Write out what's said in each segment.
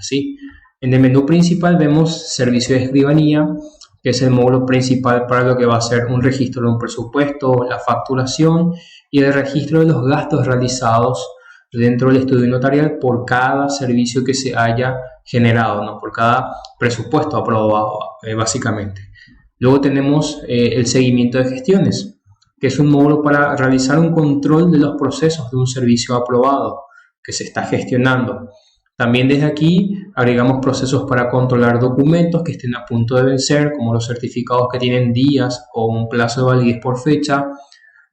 ¿sí? En el menú principal vemos servicio de escribanía, que es el módulo principal para lo que va a ser un registro de un presupuesto, la facturación y el registro de los gastos realizados dentro del estudio notarial por cada servicio que se haya generado, ¿no? Por cada presupuesto aprobado, básicamente. Luego tenemos el seguimiento de gestiones, que es un módulo para realizar un control de los procesos de un servicio aprobado que se está gestionando. También desde aquí agregamos procesos para controlar documentos que estén a punto de vencer, como los certificados que tienen días o un plazo de validez por fecha.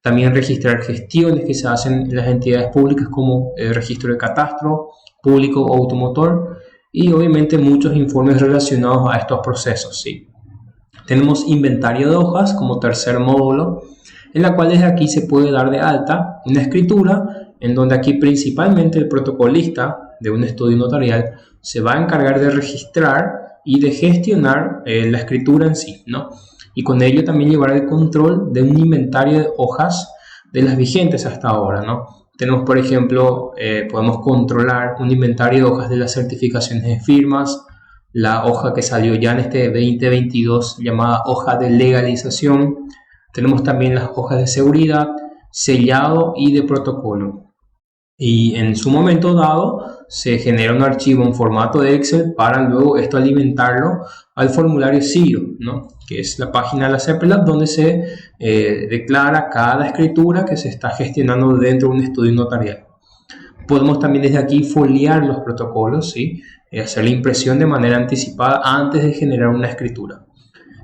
También registrar gestiones que se hacen en las entidades públicas, como el registro de catastro público o automotor, y obviamente muchos informes relacionados a estos procesos, ¿sí? Tenemos inventario de hojas como tercer módulo, en la cual desde aquí se puede dar de alta una escritura, en donde aquí principalmente el protocolista de un estudio notarial se va a encargar de registrar y de gestionar la escritura en sí, ¿no? Y con ello también llevar el control de un inventario de hojas de las vigentes hasta ahora, ¿no? Tenemos, por ejemplo, podemos controlar un inventario de hojas de las certificaciones de firmas, la hoja que salió ya en este 2022 llamada hoja de legalización. Tenemos también las hojas de seguridad, sellado y de protocolo. Y en su momento dado se genera un archivo en formato de Excel para luego esto alimentarlo al formulario CIRO, ¿no? Que es la página de la CEPRELAB donde se declara cada escritura que se está gestionando dentro de un estudio notarial. Podemos también desde aquí foliar los protocolos, ¿sí? Hacer la impresión de manera anticipada antes de generar una escritura.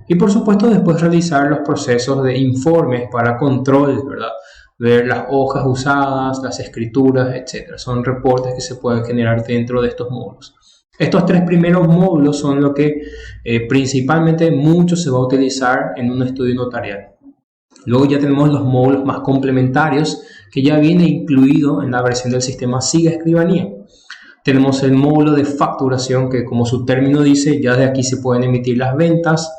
Y por supuesto después realizar los procesos de informes para control, ¿verdad? Ver las hojas usadas, las escrituras, etc. Son reportes que se pueden generar dentro de estos módulos. Estos tres primeros módulos son lo que principalmente mucho se va a utilizar en un estudio notarial. Luego ya tenemos los módulos más complementarios que ya viene incluido en la versión del sistema SIGA Escribanía. Tenemos el módulo de facturación que, como su término dice, ya de aquí se pueden emitir las ventas.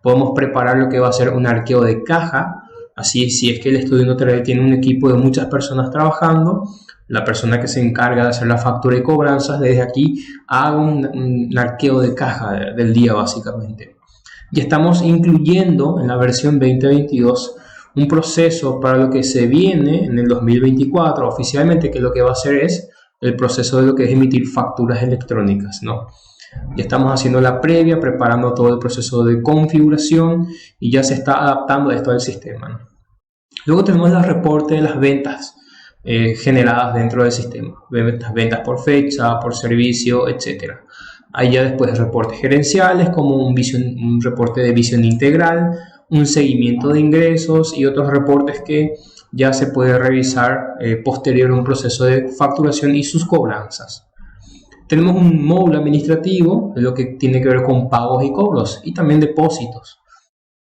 Podemos preparar lo que va a ser un arqueo de caja. Así, si es que el estudio notarial tiene un equipo de muchas personas trabajando, la persona que se encarga de hacer la factura y cobranzas, desde aquí haga un arqueo de caja del día básicamente. Y estamos incluyendo en la versión 2022 un proceso para lo que se viene en el 2024 oficialmente, que lo que va a hacer es el proceso de lo que es emitir facturas electrónicas, ¿no? Ya estamos haciendo la previa, preparando todo el proceso de configuración y ya se está adaptando esto al sistema, ¿no? Luego tenemos los reportes de las ventas generadas dentro del sistema. Ventas por fecha, por servicio, etc. Hay ya después reportes gerenciales como un reporte de visión integral, un seguimiento de ingresos y otros reportes que ya se puede revisar posterior a un proceso de facturación y sus cobranzas. Tenemos un módulo administrativo, lo que tiene que ver con pagos y cobros, y también depósitos.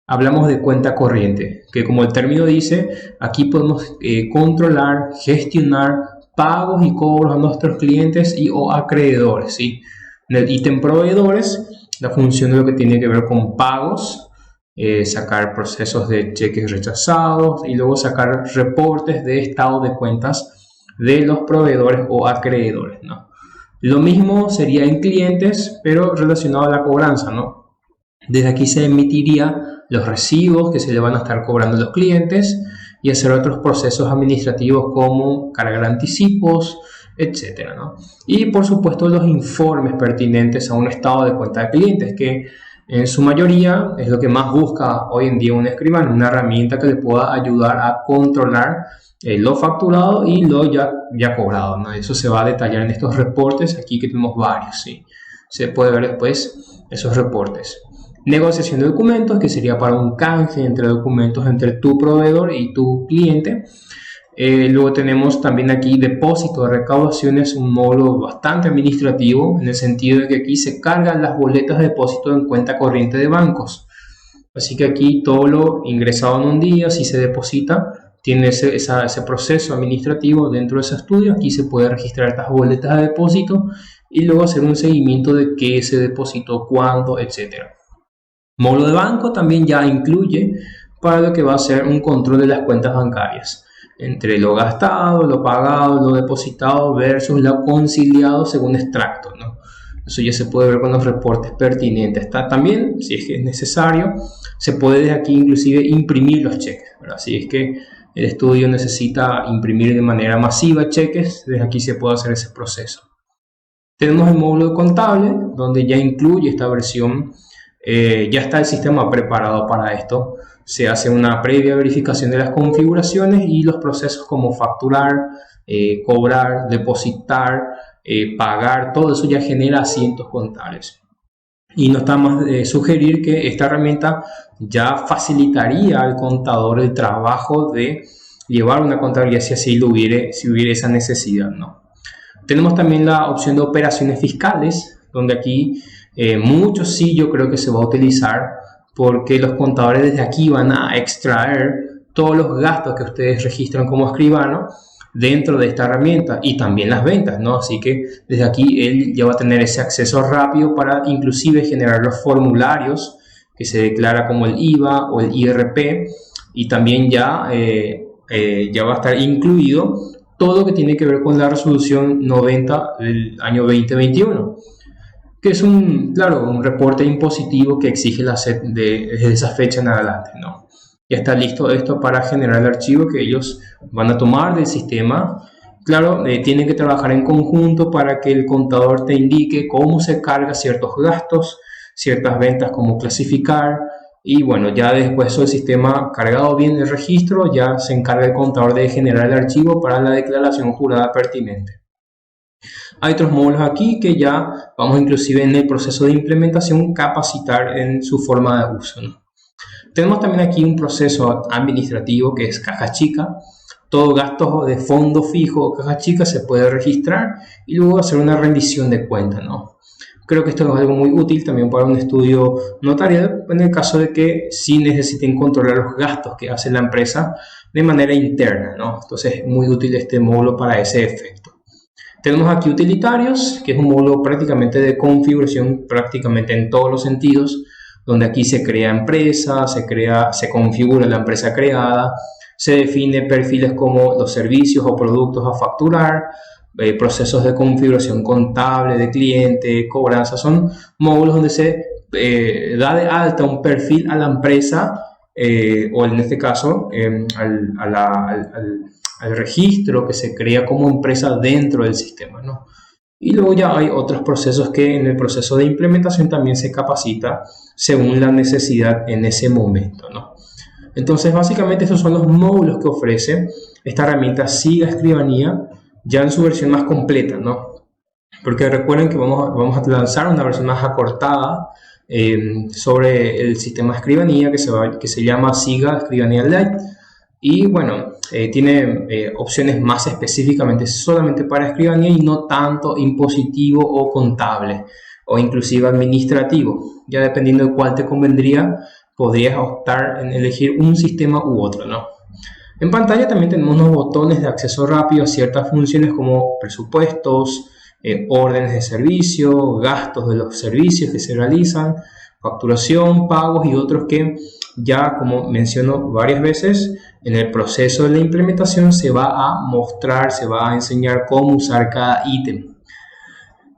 Hablamos de cuenta corriente, que como el término dice, aquí podemos controlar, gestionar pagos y cobros a nuestros clientes y o acreedores, ¿sí? En el ítem proveedores, la función de lo que tiene que ver con pagos, sacar procesos de cheques rechazados y luego sacar reportes de estado de cuentas de los proveedores o acreedores, ¿no? Lo mismo sería en clientes, pero relacionado a la cobranza, ¿no? Desde aquí se emitiría los recibos que se le van a estar cobrando a los clientes y hacer otros procesos administrativos como cargar anticipos, etcétera, ¿no? Y por supuesto los informes pertinentes a un estado de cuenta de clientes, que en su mayoría es lo que más busca hoy en día un escribano, una herramienta que le pueda ayudar a controlar lo facturado y lo ya cobrado, ¿no? Eso se va a detallar en estos reportes, aquí que tenemos varios, ¿sí? Se puede ver después esos reportes. Negociación de documentos, que sería para un canje entre documentos entre tu proveedor y tu cliente. Luego tenemos también aquí depósito de recaudaciones, un módulo bastante administrativo en el sentido de que aquí se cargan las boletas de depósito en cuenta corriente de bancos. Así que aquí todo lo ingresado en un día, si se deposita, tiene ese proceso administrativo dentro de ese estudio. Aquí se puede registrar estas boletas de depósito y luego hacer un seguimiento de qué se depositó, cuándo, etc. Módulo de banco también ya incluye para lo que va a ser un control de las cuentas bancarias, entre lo gastado, lo pagado, lo depositado versus lo conciliado según extracto, ¿no? Eso ya se puede ver con los reportes pertinentes. También, si es que es necesario, se puede desde aquí inclusive imprimir los cheques, ¿verdad? Si es que el estudio necesita imprimir de manera masiva cheques, desde aquí se puede hacer ese proceso. Tenemos el módulo de contable, donde ya incluye esta versión. Ya está el sistema preparado para esto. Se hace una previa verificación de las configuraciones y los procesos como facturar, cobrar, depositar, pagar, todo eso ya genera asientos contables. Y no está más de sugerir que esta herramienta ya facilitaría al contador el trabajo de llevar una contabilidad si así lo hubiere, si hubiera esa necesidad, ¿no? Tenemos también la opción de operaciones fiscales, donde aquí muchos sí yo creo que se va a utilizar, porque los contadores desde aquí van a extraer todos los gastos que ustedes registran como escribano dentro de esta herramienta y también las ventas, ¿no? Así que desde aquí él ya va a tener ese acceso rápido para inclusive generar los formularios que se declara como el IVA o el IRP, y también ya va a estar incluido todo lo que tiene que ver con la resolución 90 del año 2021, que es un reporte impositivo que exige la SED desde esa fecha en adelante, ¿no? Ya está listo esto para generar el archivo que ellos van a tomar del sistema. Claro, tienen que trabajar en conjunto para que el contador te indique cómo se carga ciertos gastos, ciertas ventas, cómo clasificar. Y bueno, ya después del sistema cargado bien el registro, ya se encarga el contador de generar el archivo para la declaración jurada pertinente. Hay otros módulos aquí que ya vamos inclusive en el proceso de implementación capacitar en su forma de uso, ¿no? Tenemos también aquí un proceso administrativo que es caja chica. Todo gasto de fondo fijo o caja chica se puede registrar y luego hacer una rendición de cuenta, ¿no? Creo que esto es algo muy útil también para un estudio notarial en el caso de que sí necesiten controlar los gastos que hace la empresa de manera interna, ¿no? Entonces es muy útil este módulo para ese efecto. Tenemos aquí utilitarios, que es un módulo prácticamente de configuración prácticamente en todos los sentidos, donde aquí se crea empresa, se configura la empresa creada, se define perfiles como los servicios o productos a facturar, procesos de configuración contable de cliente, cobranza. Son módulos donde se da de alta un perfil a la empresa o en este caso al registro que se crea como empresa dentro del sistema, ¿no? Y luego ya hay otros procesos que en el proceso de implementación también se capacita según la necesidad en ese momento, ¿no? Entonces básicamente esos son los módulos que ofrece esta herramienta Siga Escribanía, ya en su versión más completa, ¿no? Porque recuerden que vamos a lanzar una versión más acortada sobre el sistema de escribanía que se llama Siga Escribanía Lite. Y bueno, tiene opciones más específicamente solamente para escribanía y no tanto impositivo o contable o inclusive administrativo. Ya dependiendo de cuál te convendría, podrías optar en elegir un sistema u otro, ¿no? En pantalla también tenemos unos botones de acceso rápido a ciertas funciones como presupuestos, órdenes de servicio, gastos de los servicios que se realizan, facturación, pagos y otros que ya, como menciono varias veces, en el proceso de la implementación se va a mostrar, se va a enseñar cómo usar cada ítem.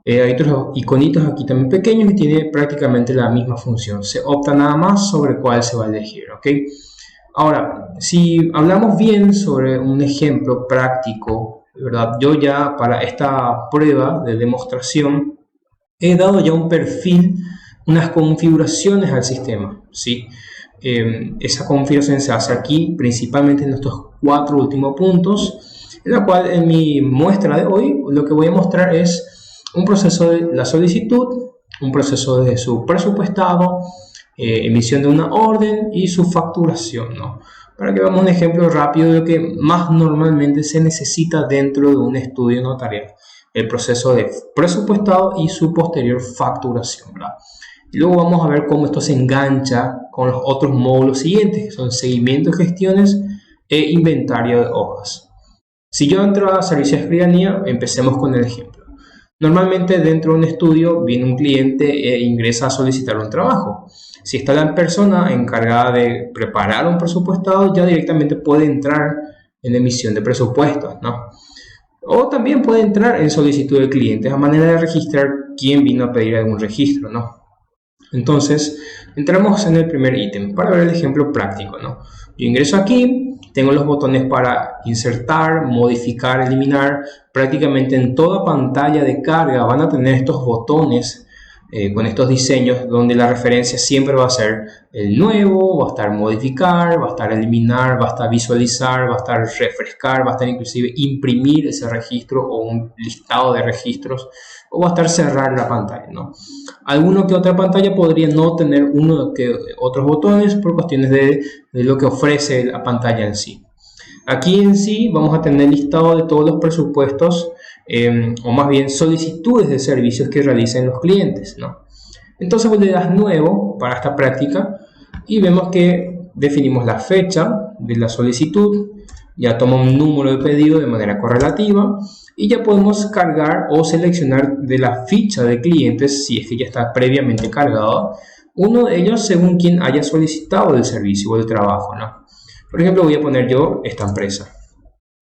Hay otros iconitos aquí también pequeños que tienen prácticamente la misma función. Se opta nada más sobre cuál se va a elegir, ¿ok? Ahora, si hablamos bien sobre un ejemplo práctico, ¿verdad? Yo ya para esta prueba de demostración he dado ya un perfil, unas configuraciones al sistema, ¿sí? Esa configuración se hace aquí, principalmente en estos 4 últimos puntos, en la cual en mi muestra de hoy lo que voy a mostrar es un proceso de la solicitud, un proceso de su presupuestado, emisión de una orden y su facturación, ¿no? Para que veamos un ejemplo rápido de lo que más normalmente se necesita dentro de un estudio notarial, el proceso de presupuestado y su posterior facturación, ¿verdad? Y luego vamos a ver cómo esto se engancha con los otros módulos siguientes, que son seguimiento de gestiones e inventario de hojas. Si yo entro a servicio de escribanía, empecemos con el ejemplo. Normalmente dentro de un estudio viene un cliente e ingresa a solicitar un trabajo. Si está la persona encargada de preparar un presupuestado, ya directamente puede entrar en emisión de presupuestos, ¿no? O también puede entrar en solicitud de clientes a manera de registrar quién vino a pedir algún registro, ¿no? Entonces, entramos en el primer ítem para ver el ejemplo práctico, ¿no? Yo ingreso aquí, tengo los botones para insertar, modificar, eliminar. Prácticamente en toda pantalla de carga van a tener estos botones con estos diseños donde la referencia siempre va a ser el nuevo, va a estar modificar, va a estar eliminar, va a estar visualizar, va a estar refrescar, va a estar inclusive imprimir ese registro o un listado de registros, o va a estar cerrar la pantalla, ¿no? Alguno que otra pantalla podría no tener uno que otros botones por cuestiones de lo que ofrece la pantalla en sí. Aquí en sí vamos a tener listado de todos los presupuestos o más bien solicitudes de servicios que realicen los clientes, ¿no? Entonces vos le das nuevo para esta práctica y vemos que definimos la fecha de la solicitud, ya toma un número de pedido de manera correlativa y ya podemos cargar o seleccionar de la ficha de clientes, si es que ya está previamente cargado, uno de ellos según quien haya solicitado el servicio o el trabajo, ¿no? Por ejemplo, voy a poner yo esta empresa.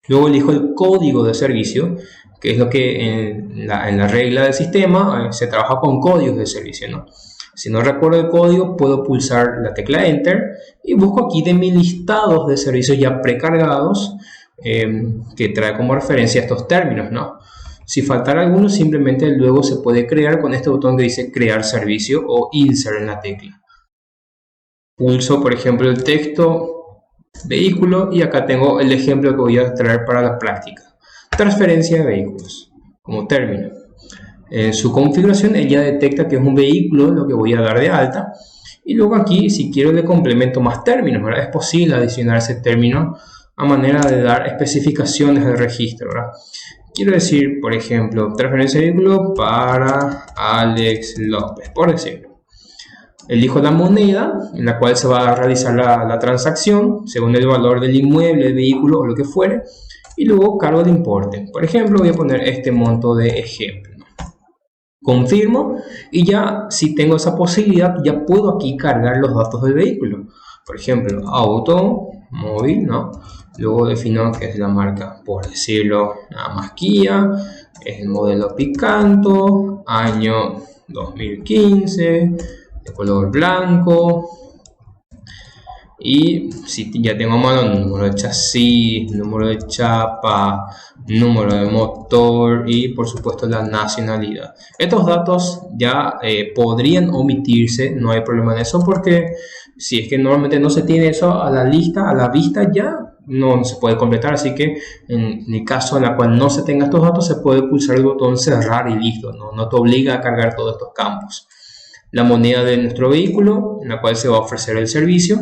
Luego elijo el código de servicio, que es lo que en la regla del sistema se trabaja con códigos de servicio, ¿no? Si no recuerdo el código, puedo pulsar la tecla Enter y busco aquí de mis listados de servicios ya precargados que trae como referencia estos términos, ¿no? Si faltara alguno, simplemente luego se puede crear con este botón que dice crear servicio o insert en la tecla. Pulso, por ejemplo, el texto vehículo y acá tengo el ejemplo que voy a traer para la práctica. Transferencia de vehículos como término. En su configuración ella detecta que es un vehículo lo que voy a dar de alta y luego aquí si quiero le complemento más términos, ¿verdad? Es posible adicionar ese término a manera de dar especificaciones del registro, ¿verdad? Quiero decir, por ejemplo, transferencia de vehículo para Alex López, por decirlo. Elijo la moneda en la cual se va a realizar la transacción según el valor del inmueble, el vehículo o lo que fuere y luego cargo el importe. Por ejemplo, voy a poner este monto de ejemplo. Confirmo y ya si tengo esa posibilidad ya puedo aquí cargar los datos del vehículo. Por ejemplo, auto, móvil, ¿no? Luego defino que es la marca, por decirlo, nada más Kia, es el modelo Picanto, año 2015, de color blanco y si ya tengo a mano número de chasis, número de chapa, número de motor y por supuesto la nacionalidad. Estos datos ya podrían omitirse, no hay problema en eso porque si es que normalmente no se tiene eso a la vista ya no se puede completar, así que en el caso en el cual no se tenga estos datos se puede pulsar el botón cerrar y listo, no te obliga a cargar todos estos campos. La moneda de nuestro vehículo en la cual se va a ofrecer el servicio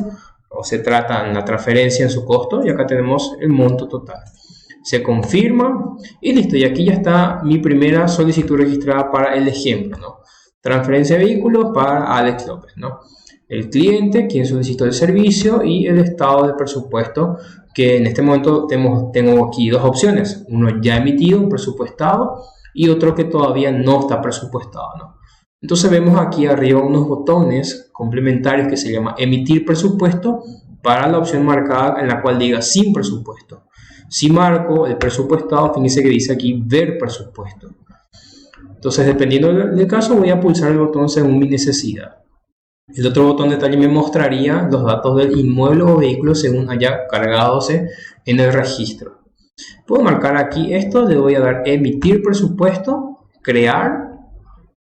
o se trata en la transferencia en su costo y acá tenemos el monto total. Se confirma y listo, y aquí ya está mi primera solicitud registrada para el ejemplo, ¿no? Transferencia de vehículo para Alex López, ¿no? El cliente, quien solicitó el servicio y el estado de presupuesto que en este momento tengo aquí dos opciones, uno ya emitido, un presupuestado y otro que todavía no está presupuestado, ¿no? Entonces vemos aquí arriba unos botones complementarios que se llama emitir presupuesto para la opción marcada en la cual diga sin presupuesto. Si marco el presupuestado, fíjense que dice aquí ver presupuesto. Entonces dependiendo del caso voy a pulsar el botón según mi necesidad. El otro botón detalle me mostraría los datos del inmueble o vehículo según haya cargadose en el registro. Puedo marcar aquí esto, le voy a dar emitir presupuesto, crear.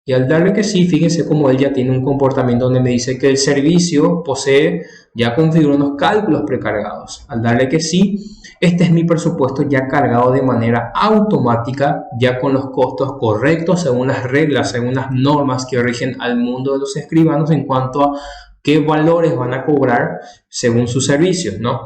Y al darle que sí, fíjense cómo él ya tiene un comportamiento donde me dice que el servicio posee, ya configura unos cálculos precargados. Al darle que sí, este es mi presupuesto ya cargado de manera automática, ya con los costos correctos según las reglas, según las normas que rigen al mundo de los escribanos en cuanto a qué valores van a cobrar según sus servicios, ¿no?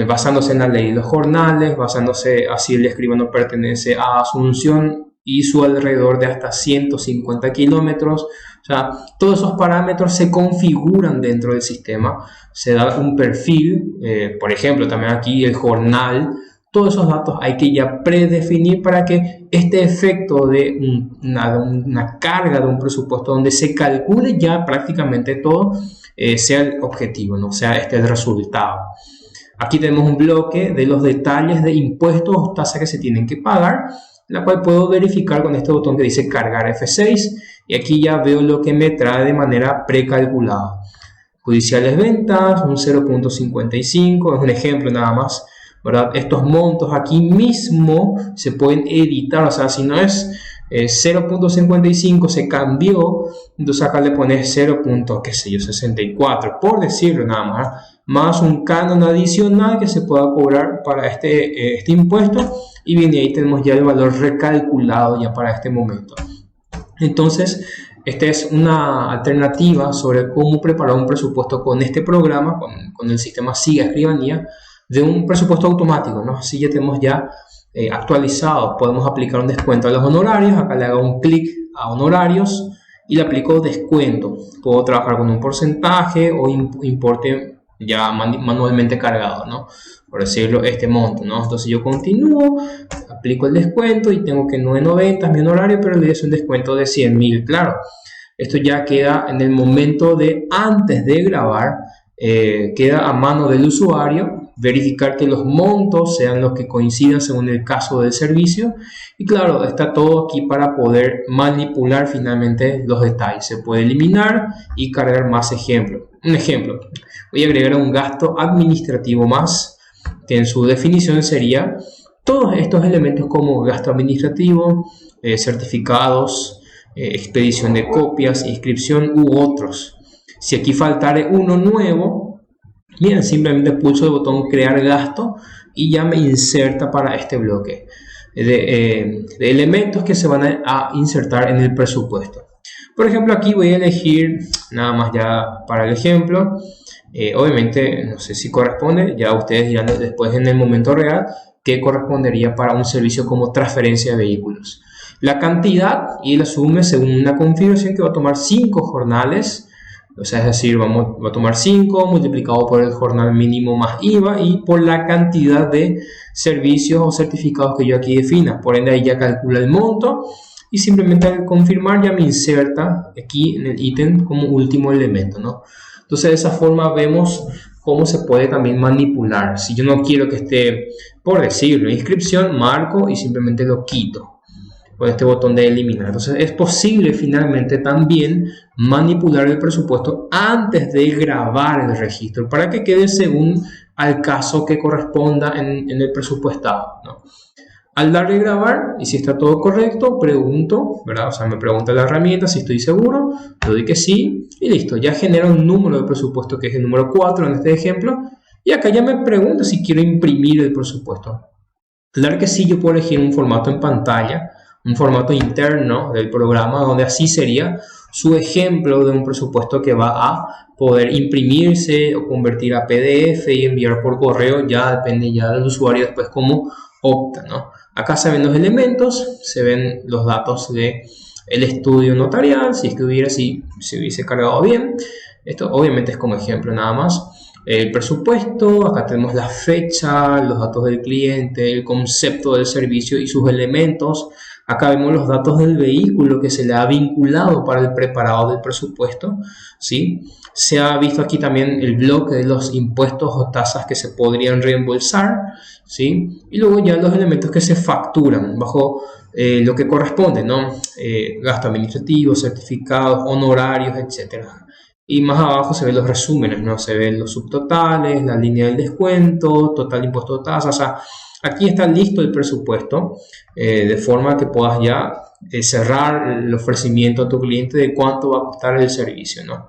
Basándose en la ley de los jornales, basándose así el escribano pertenece a Asunción y su alrededor de hasta 150 kilómetros. O sea, todos esos parámetros se configuran dentro del sistema, se da un perfil, por ejemplo, también aquí el jornal, todos esos datos hay que ya predefinir para que este efecto de una carga de un presupuesto donde se calcule ya prácticamente todo sea el objetivo, ¿no? O sea, este el resultado. Aquí tenemos un bloque de los detalles de impuestos o tasas que se tienen que pagar, la cual puedo verificar con este botón que dice cargar F6, y aquí ya veo lo que me trae de manera precalculada. Judiciales ventas, un 0.55, es un ejemplo nada más, ¿verdad? Estos montos aquí mismo se pueden editar, o sea, si no es 0.55 se cambió, entonces acá le pones 0.64, por decirlo nada más un canon adicional que se pueda cobrar para este impuesto, y bien, ahí tenemos ya el valor recalculado ya para este momento. Entonces, esta es una alternativa sobre cómo preparar un presupuesto con este programa, con el sistema SIGA Escribanía, de un presupuesto automático, ¿no? Así ya tenemos ya actualizado. Podemos aplicar un descuento a los honorarios. Acá le hago un clic a honorarios y le aplico descuento. Puedo trabajar con un porcentaje o importe ya manualmente cargado, ¿no? Por decirlo, este monto, ¿no? Entonces yo continúo, aplico el descuento y tengo que 9.90 es mi honorario, pero le doy un descuento de 100.000. Claro, esto ya queda en el momento de antes de grabar, queda a mano del usuario verificar que los montos sean los que coincidan según el caso del servicio, y claro, está todo aquí para poder manipular finalmente los detalles. Se puede eliminar y cargar más ejemplos. Un ejemplo, voy a agregar un gasto administrativo más, que en su definición sería todos estos elementos como gasto administrativo, certificados, expedición de copias, inscripción u otros. Si aquí faltare uno nuevo, bien, simplemente pulso el botón crear gasto y ya me inserta para este bloque de elementos que se van a insertar en el presupuesto. Por ejemplo, aquí voy a elegir nada más ya para el ejemplo. Obviamente no sé si corresponde, ya ustedes dirán después en el momento real qué correspondería para un servicio como transferencia de vehículos. La cantidad y la suma según una configuración que va a tomar 5 jornales. O sea, es decir, va a tomar 5 multiplicado por el jornal mínimo más IVA y por la cantidad de servicios o certificados que yo aquí defina. Por ende, ahí ya calcula el monto y simplemente al confirmar ya me inserta aquí en el ítem como último elemento, ¿no? Entonces, de esa forma vemos cómo se puede también manipular. Si yo no quiero que esté, por decirlo, inscripción, marco y simplemente lo quito con este botón de eliminar. Entonces es posible finalmente también manipular el presupuesto antes de grabar el registro para que quede según al caso que corresponda en el presupuestado, ¿no? Al darle grabar y si está todo correcto, pregunto, ¿verdad? O sea, me pregunta la herramienta si estoy seguro, le doy que sí y listo. Ya genera un número de presupuesto que es el número 4 en este ejemplo, y acá ya me pregunta si quiero imprimir el presupuesto. Al dar que sí, yo puedo elegir un formato en pantalla, un formato interno del programa, donde así sería su ejemplo de un presupuesto que va a poder imprimirse o convertir a PDF y enviar por correo. Ya depende ya del usuario después cómo opta, ¿no? Acá se ven los elementos, se ven los datos de el estudio notarial, si es que si se hubiese cargado bien. Esto obviamente es como ejemplo nada más. El presupuesto, acá tenemos la fecha, los datos del cliente, el concepto del servicio y sus elementos. Acá vemos los datos del vehículo que se le ha vinculado para el preparado del presupuesto, ¿sí? Se ha visto aquí también el bloque de los impuestos o tasas que se podrían reembolsar, ¿sí? Y luego ya los elementos que se facturan bajo lo que corresponde, ¿no? Gasto administrativo, certificados, honorarios, etc. Y más abajo se ven los resúmenes, ¿no? Se ven los subtotales, la línea del descuento, total impuesto o tasa. O sea, aquí está listo el presupuesto, de forma que puedas ya cerrar el ofrecimiento a tu cliente de cuánto va a costar el servicio, ¿no?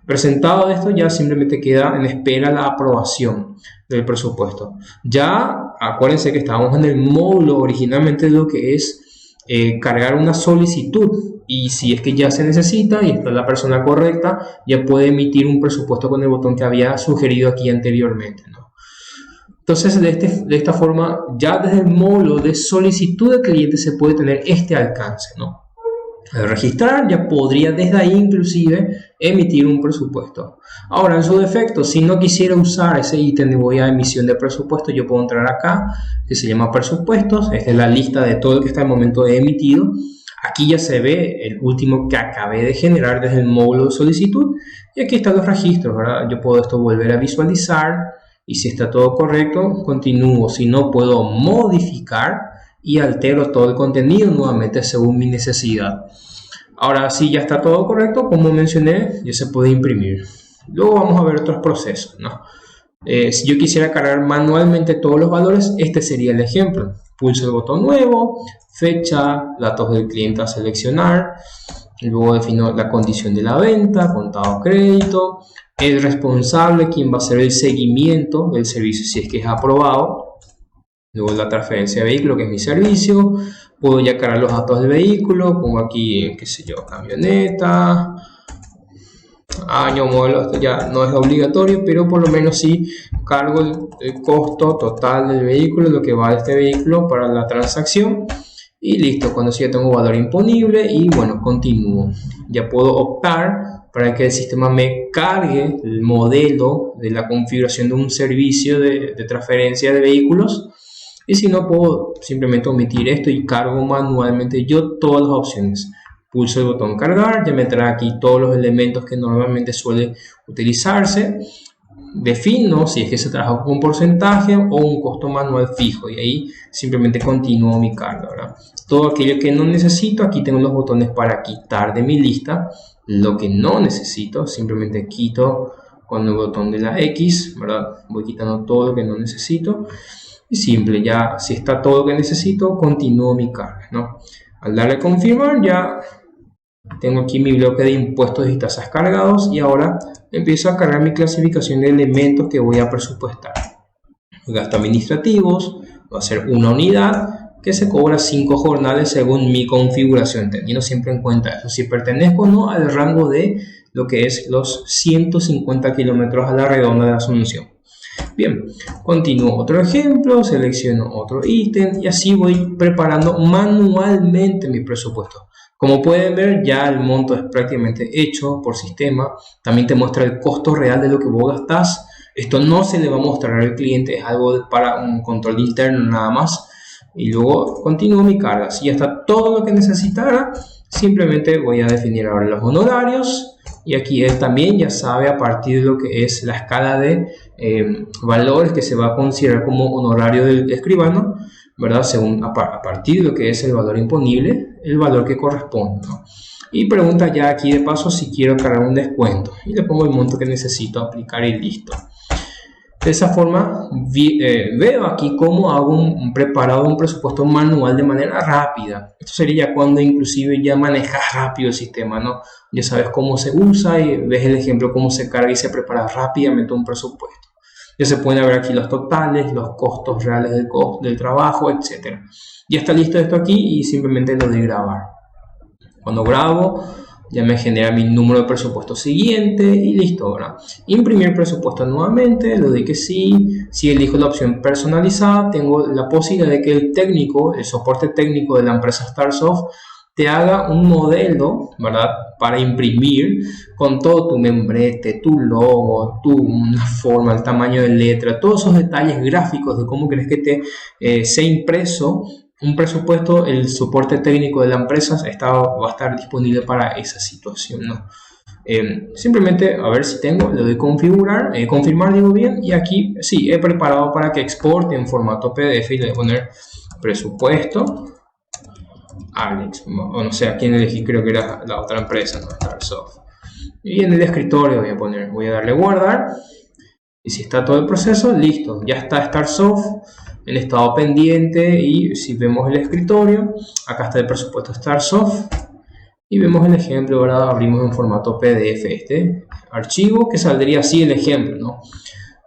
Presentado esto, ya simplemente queda en espera la aprobación del presupuesto. Ya acuérdense que estábamos en el módulo originalmente de lo que es cargar una solicitud, y si es que ya se necesita y está la persona correcta, ya puede emitir un presupuesto con el botón que había sugerido aquí anteriormente, ¿no? Entonces, de esta forma, ya desde el módulo de solicitud de cliente se puede tener este alcance, ¿no? Al registrar, ya podría desde ahí inclusive emitir un presupuesto. Ahora, en su defecto, si no quisiera usar ese ítem de voy a emisión de presupuesto, yo puedo entrar acá, que se llama presupuestos. Esta es la lista de todo lo que está en el momento de emitido. Aquí ya se ve el último que acabé de generar desde el módulo de solicitud. Y aquí están los registros, ¿verdad? Yo puedo esto volver a visualizar y si está todo correcto, continúo. Si no, puedo modificar y altero todo el contenido nuevamente según mi necesidad. Ahora, si ya está todo correcto, como mencioné, ya se puede imprimir. Luego vamos a ver otros procesos, ¿no? Si yo quisiera cargar manualmente todos los valores, este sería el ejemplo. Pulso el botón nuevo, fecha, datos del cliente a seleccionar, luego defino la condición de la venta, contado crédito, el responsable, quien va a hacer el seguimiento del servicio si es que es aprobado, luego la transferencia de vehículo, que es mi servicio. Puedo ya cargar los datos del vehículo, pongo aquí, qué sé yo, camioneta, año, modelo, esto ya no es obligatorio, pero por lo menos sí cargo el costo total del vehículo, lo que va de este vehículo para la transacción, y listo. Cuando sí ya tengo valor imponible, y bueno, continúo. Ya puedo optar para que el sistema me cargue el modelo de la configuración de un servicio de transferencia de vehículos, y si no, puedo simplemente omitir esto y cargo manualmente yo todas las opciones. Pulso el botón cargar, ya me trae aquí todos los elementos que normalmente suelen utilizarse. Defino si es que se trabaja con un porcentaje o un costo manual fijo, y ahí simplemente continúo mi carga, ¿verdad? Todo aquello que no necesito, aquí tengo los botones para quitar de mi lista. Lo que no necesito, simplemente quito con el botón de la X, ¿verdad? Voy quitando todo lo que no necesito. Y simple, ya si está todo lo que necesito, continúo mi carga, ¿no? Al darle a confirmar, ya tengo aquí mi bloque de impuestos y tasas cargados, y ahora empiezo a cargar mi clasificación de elementos que voy a presupuestar. Gastos administrativos, va a ser una unidad que se cobra 5 jornales según mi configuración, teniendo siempre en cuenta eso, si pertenezco o no al rango de lo que es los 150 kilómetros a la redonda de Asunción. Bien, continúo otro ejemplo, selecciono otro ítem y así voy preparando manualmente mi presupuesto. Como pueden ver, ya el monto es prácticamente hecho por sistema. También te muestra el costo real de lo que vos gastás. Esto no se le va a mostrar al cliente, es algo para un control interno nada más. Y luego continúo mi carga. Si ya está todo lo que necesitara, simplemente voy a definir ahora los honorarios. Y aquí él también ya sabe a partir de lo que es la escala de valores que se va a considerar como honorario del escribano, ¿verdad? Según a partir de lo que es el valor imponible, el valor que corresponde, ¿no? Y pregunta ya aquí de paso si quiero cargar un descuento y le pongo el monto que necesito aplicar y listo. De esa forma veo aquí cómo hago un preparado un presupuesto manual de manera rápida. Esto sería ya cuando inclusive ya manejas rápido el sistema, ¿no? Ya sabes cómo se usa y ves el ejemplo cómo se carga y se prepara rápidamente un presupuesto. Ya se pueden ver aquí los totales, los costos reales del trabajo, etc. Ya está listo esto aquí y simplemente lo de grabar. Cuando grabo, ya me genera mi número de presupuesto siguiente y listo, ¿verdad? Imprimir presupuesto nuevamente, le doy que sí. Si elijo la opción personalizada, tengo la posibilidad de que el técnico, el soporte técnico de la empresa Starsoft, te haga un modelo, ¿verdad? Para imprimir con todo tu membrete, tu logo, una forma, el tamaño de letra, todos esos detalles gráficos de cómo crees que te sea impreso un presupuesto. El soporte técnico de la empresa va a estar disponible para esa situación, ¿no? Simplemente a ver si tengo, le doy configurar, confirmar, digo bien, y aquí sí, he preparado para que exporte en formato PDF y le voy a poner presupuesto Alex, o no sé a quién elegí, creo que era la otra empresa, ¿no? Starsoft. Y en el escritorio voy a darle guardar, y si está todo el proceso, listo, ya está Starsoft en estado pendiente. Y si vemos el escritorio, acá está el presupuesto Starsoft y vemos el ejemplo, ¿verdad? Abrimos en formato PDF este archivo que saldría así el ejemplo, ¿no?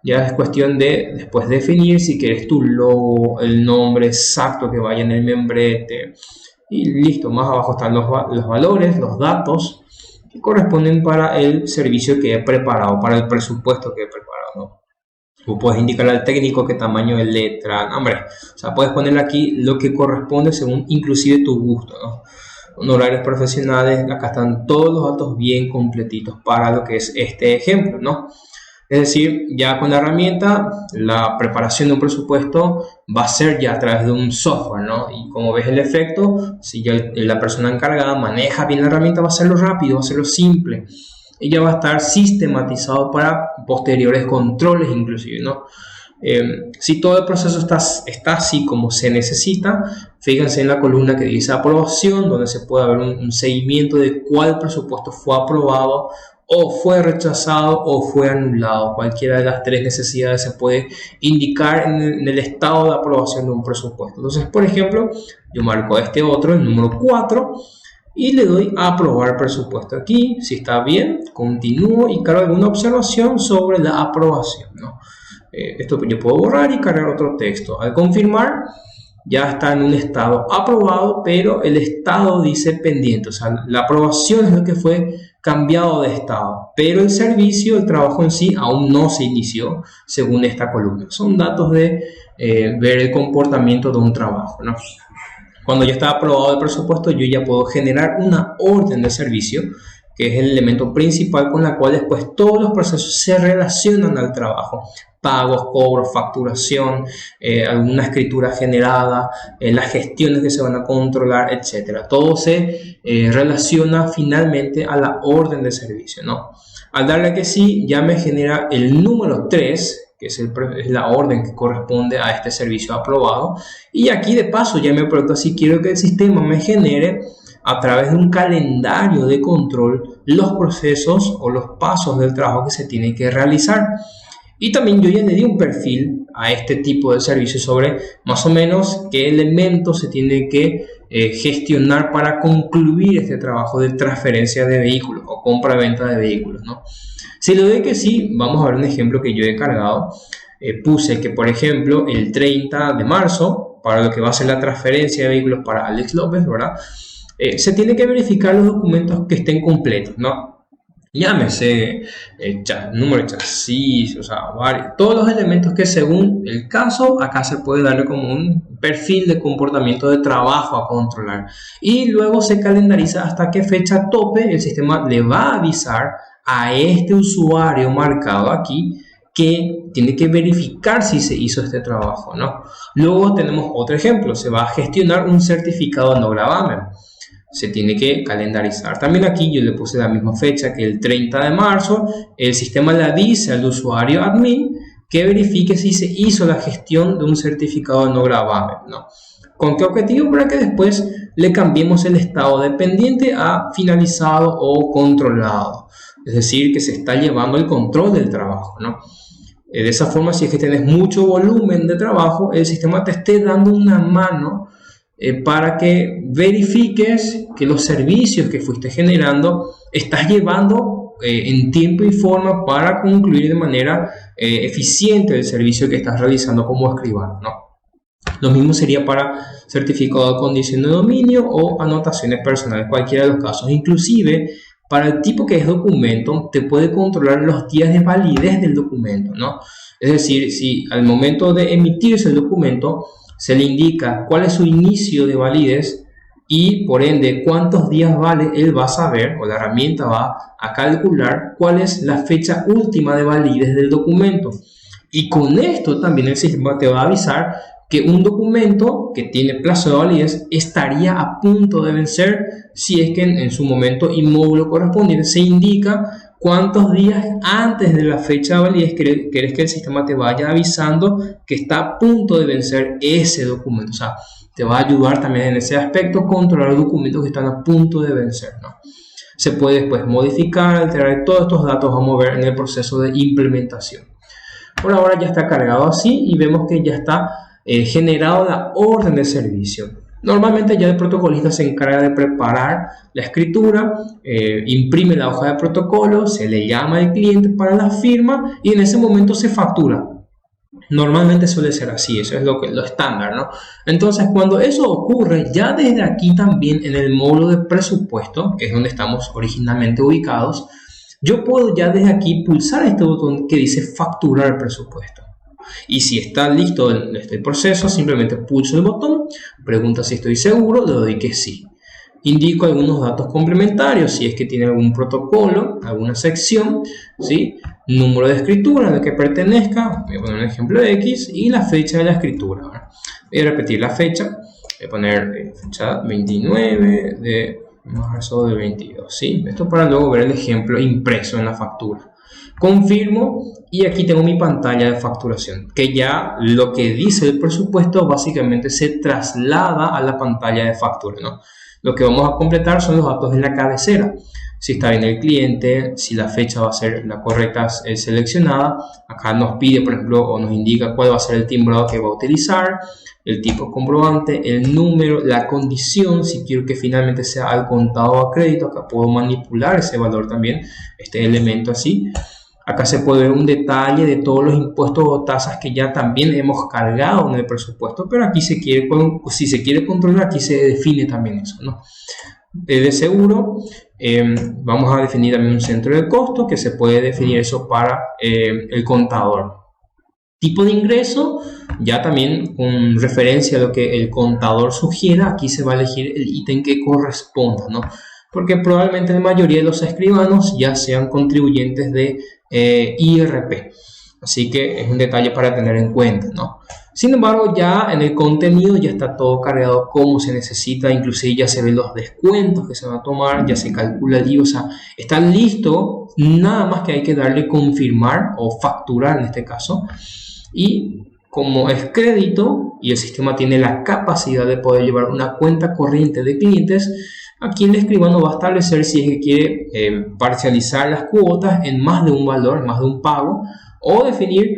Ya es cuestión de después definir si quieres tu logo, el nombre exacto que vaya en el membrete y listo. Más abajo están los valores, los datos que corresponden para el servicio que he preparado, para el presupuesto que he preparado, ¿no? Tú puedes indicar al técnico qué tamaño de letra, no, hombre, o sea, puedes poner aquí lo que corresponde según inclusive tu gusto, ¿no? Honorarios profesionales, acá están todos los datos bien completitos para lo que es este ejemplo, ¿no? Es decir, ya con la herramienta, la preparación de un presupuesto va a ser ya a través de un software, ¿no? Y como ves el efecto, si ya la persona encargada maneja bien la herramienta, va a hacerlo rápido, va a hacerlo simple. y ya va a estar sistematizado para posteriores controles inclusive, ¿no? Si todo el proceso está así como se necesita, fíjense en la columna que dice aprobación, donde se puede ver un seguimiento de cuál presupuesto fue aprobado o fue rechazado o fue anulado. Cualquiera de las tres necesidades se puede indicar en el estado de aprobación de un presupuesto. Entonces, por ejemplo, yo marco este otro, el número 4, y le doy a aprobar presupuesto aquí. Si está bien, continúo y cargo alguna observación sobre la aprobación, ¿no? Esto yo puedo borrar y cargar otro texto. Al confirmar, ya está en un estado aprobado, pero el estado dice pendiente. O sea, la aprobación es lo que fue cambiado de estado, pero el servicio, el trabajo en sí, aún no se inició según esta columna. Son datos de ver el comportamiento de un trabajo, ¿no? Cuando ya está aprobado el presupuesto, yo ya puedo generar una orden de servicio, que es el elemento principal con la cual después todos los procesos se relacionan al trabajo. Pagos, cobros, facturación, alguna escritura generada, las gestiones que se van a controlar, etc. Todo se relaciona finalmente a la orden de servicio, ¿no? Al darle que sí, ya me genera el número 3, que es la orden que corresponde a este servicio aprobado. Y aquí de paso ya me pregunto si quiero que el sistema me genere a través de un calendario de control los procesos o los pasos del trabajo que se tiene que realizar. Y también yo ya le di un perfil a este tipo de servicio sobre más o menos qué elementos se tiene que gestionar para concluir este trabajo de transferencia de vehículos o compra-venta de vehículos, ¿no? Si le doy que sí, vamos a ver un ejemplo que yo he cargado. Puse que, por ejemplo, el 30 de marzo, para lo que va a ser la transferencia de vehículos para Alex López, ¿verdad? Se tiene que verificar los documentos que estén completos, ¿no? Llámese número de chasis, o sea, todos los elementos que según el caso, acá se puede darle como un perfil de comportamiento de trabajo a controlar. Y luego se calendariza hasta qué fecha tope el sistema le va a avisar a este usuario marcado aquí que tiene que verificar si se hizo este trabajo, ¿no? Luego tenemos otro ejemplo, se va a gestionar un certificado no gravamen. Se tiene que calendarizar. También aquí yo le puse la misma fecha que el 30 de marzo. El sistema le dice al usuario admin que verifique si se hizo la gestión de un certificado no gravamen, ¿no? ¿Con qué objetivo? Para que después le cambiemos el estado de pendiente a finalizado o controlado. Es decir, que se está llevando el control del trabajo, ¿no? De esa forma, si es que tienes mucho volumen de trabajo, el sistema te esté dando una mano para que verifiques que los servicios que fuiste generando estás llevando en tiempo y forma para concluir de manera eficiente el servicio que estás realizando como escribano, ¿no? Lo mismo sería para certificado de condición de dominio o anotaciones personales, cualquiera de los casos. Inclusive, para el tipo que es documento, te puede controlar los días de validez del documento, ¿no? Es decir, si al momento de emitirse el documento se le indica cuál es su inicio de validez y por ende cuántos días vale, él va a saber o la herramienta va a calcular cuál es la fecha última de validez del documento. Y con esto también el sistema te va a avisar que un documento que tiene plazo de validez estaría a punto de vencer si es que en su momento y módulo correspondiente se indica cuántos días antes de la fecha de validez querés que el sistema te vaya avisando que está a punto de vencer ese documento. O sea, te va a ayudar también en ese aspecto controlar los documentos que están a punto de vencer, ¿no? Se puede después modificar, alterar todos estos datos, vamos a ver en el proceso de implementación. Por ahora ya está cargado así y vemos que ya está generado la orden de servicio. Normalmente ya el protocolista se encarga de preparar la escritura, imprime la hoja de protocolo, se le llama al cliente para la firma y en ese momento se factura. Normalmente suele ser así, eso es lo estándar, ¿no? Entonces, cuando eso ocurre, ya desde aquí también en el módulo de presupuesto, que es donde estamos originalmente ubicados, yo puedo ya desde aquí pulsar este botón que dice facturar presupuesto. Y si está listo este proceso, simplemente pulso el botón, pregunta si estoy seguro, le doy que sí. Indico algunos datos complementarios, si es que tiene algún protocolo, alguna sección, ¿sí? Número de escritura al que pertenezca, voy a poner un ejemplo de X, y la fecha de la escritura. Voy a repetir la fecha, voy a poner fecha 29 de Marzo del 22, ¿sí? Esto para luego ver el ejemplo impreso en la factura. Confirmo y aquí tengo mi pantalla de facturación, que ya lo que dice el presupuesto básicamente se traslada a la pantalla de factura, ¿no? Lo que vamos a completar son los datos de la cabecera. Si está bien el cliente, si la fecha va a ser la correcta seleccionada. Acá nos pide, por ejemplo, o nos indica cuál va a ser el timbrado que va a utilizar, el tipo comprobante, el número, la condición, si quiero que finalmente sea al contado o a crédito. Acá puedo manipular ese valor también, este elemento así. Acá se puede ver un detalle de todos los impuestos o tasas que ya también hemos cargado en el presupuesto, pero aquí si se quiere controlar, aquí se define también eso, ¿no? De seguro, vamos a definir también un centro de costo que se puede definir eso para el contador. Tipo de ingreso, ya también con referencia a lo que el contador sugiera, aquí se va a elegir el ítem que corresponda, ¿no? Porque probablemente la mayoría de los escribanos ya sean contribuyentes de IRP. Así que es un detalle para tener en cuenta, ¿no? Sin embargo, ya en el contenido ya está todo cargado como se necesita, inclusive ya se ven los descuentos que se van a tomar, ya se calcula el IVA, o sea, está listo, nada más que hay que darle confirmar o facturar en este caso. Y como es crédito y el sistema tiene la capacidad de poder llevar una cuenta corriente de clientes, aquí el escribano va a establecer si es que quiere parcializar las cuotas en más de un valor, en más de un pago, o definir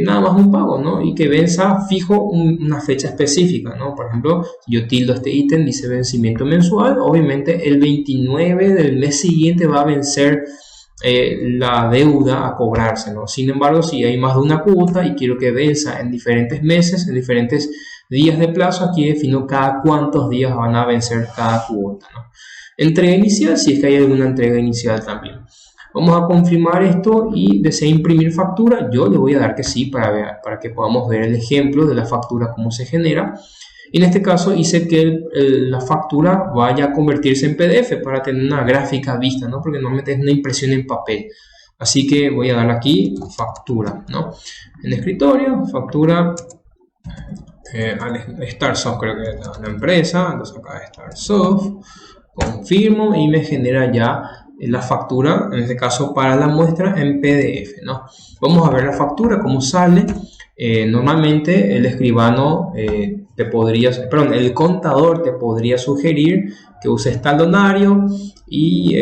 nada más un pago, ¿no? Y que venza fijo una fecha específica, ¿no? Por ejemplo, si yo tildo este ítem, dice vencimiento mensual, obviamente el 29 del mes siguiente va a vencer la deuda a cobrarse, ¿no? Sin embargo, si hay más de una cuota y quiero que venza en diferentes meses, en diferentes días de plazo, aquí defino cada cuántos días van a vencer cada cuota, ¿no? Entrega inicial, si es que hay alguna entrega inicial también. Vamos a confirmar esto y desea imprimir factura. Yo le voy a dar que sí para que podamos ver el ejemplo de la factura, cómo se genera. Y en este caso hice que la factura vaya a convertirse en PDF para tener una gráfica vista, ¿no? Porque normalmente es una impresión en papel. Así que voy a dar aquí factura, ¿no? En escritorio, factura StarSoft, creo que es la empresa. Entonces acá StarSoft, confirmo y me genera ya la factura, en este caso para la muestra en PDF, ¿no? Vamos a ver la factura, cómo sale. Normalmente el escribano el contador te podría sugerir que uses talonario y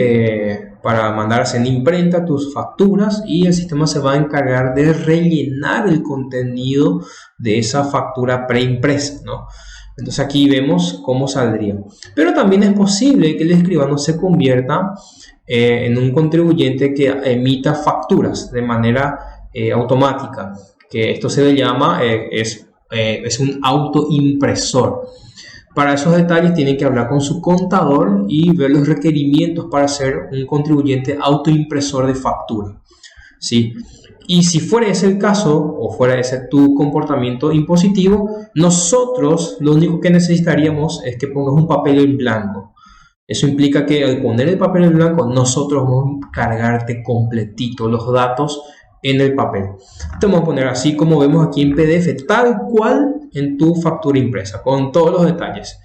para mandarse en imprenta tus facturas, y el sistema se va a encargar de rellenar el contenido de esa factura preimpresa, ¿no? Entonces aquí vemos cómo saldría. Pero también es posible que el escribano se convierta en un contribuyente que emita facturas de manera automática, que esto se le llama, es un autoimpresor. Para esos detalles tienen que hablar con su contador y ver los requerimientos para ser un contribuyente autoimpresor de factura, ¿sí? Y si fuera ese el caso, o fuera ese tu comportamiento impositivo, nosotros lo único que necesitaríamos es que pongas un papel en blanco. Eso implica que al poner el papel en blanco, nosotros vamos a cargarte completito los datos en el papel. Te vamos a poner así como vemos aquí en PDF, tal cual en tu factura impresa, con todos los detalles,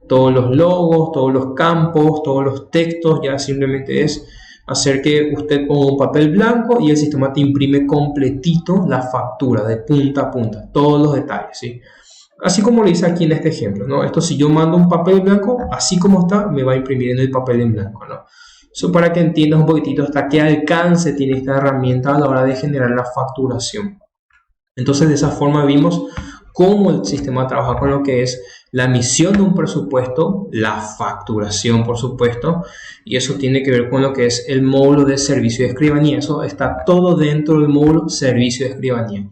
todos los logos, todos los campos, todos los textos. Ya simplemente es hacer que usted ponga un papel blanco y el sistema te imprime completito la factura de punta a punta, todos los detalles, ¿sí? Así como lo hice aquí en este ejemplo, ¿no? Esto, si yo mando un papel blanco, así como está, me va a imprimir en el papel en blanco, ¿no? Eso para que entiendas un poquitito hasta qué alcance tiene esta herramienta a la hora de generar la facturación. Entonces, de esa forma vimos cómo el sistema trabaja con lo que es la emisión de un presupuesto, la facturación, por supuesto, y eso tiene que ver con lo que es el módulo de servicio de escribanía. Eso está todo dentro del módulo servicio de escribanía.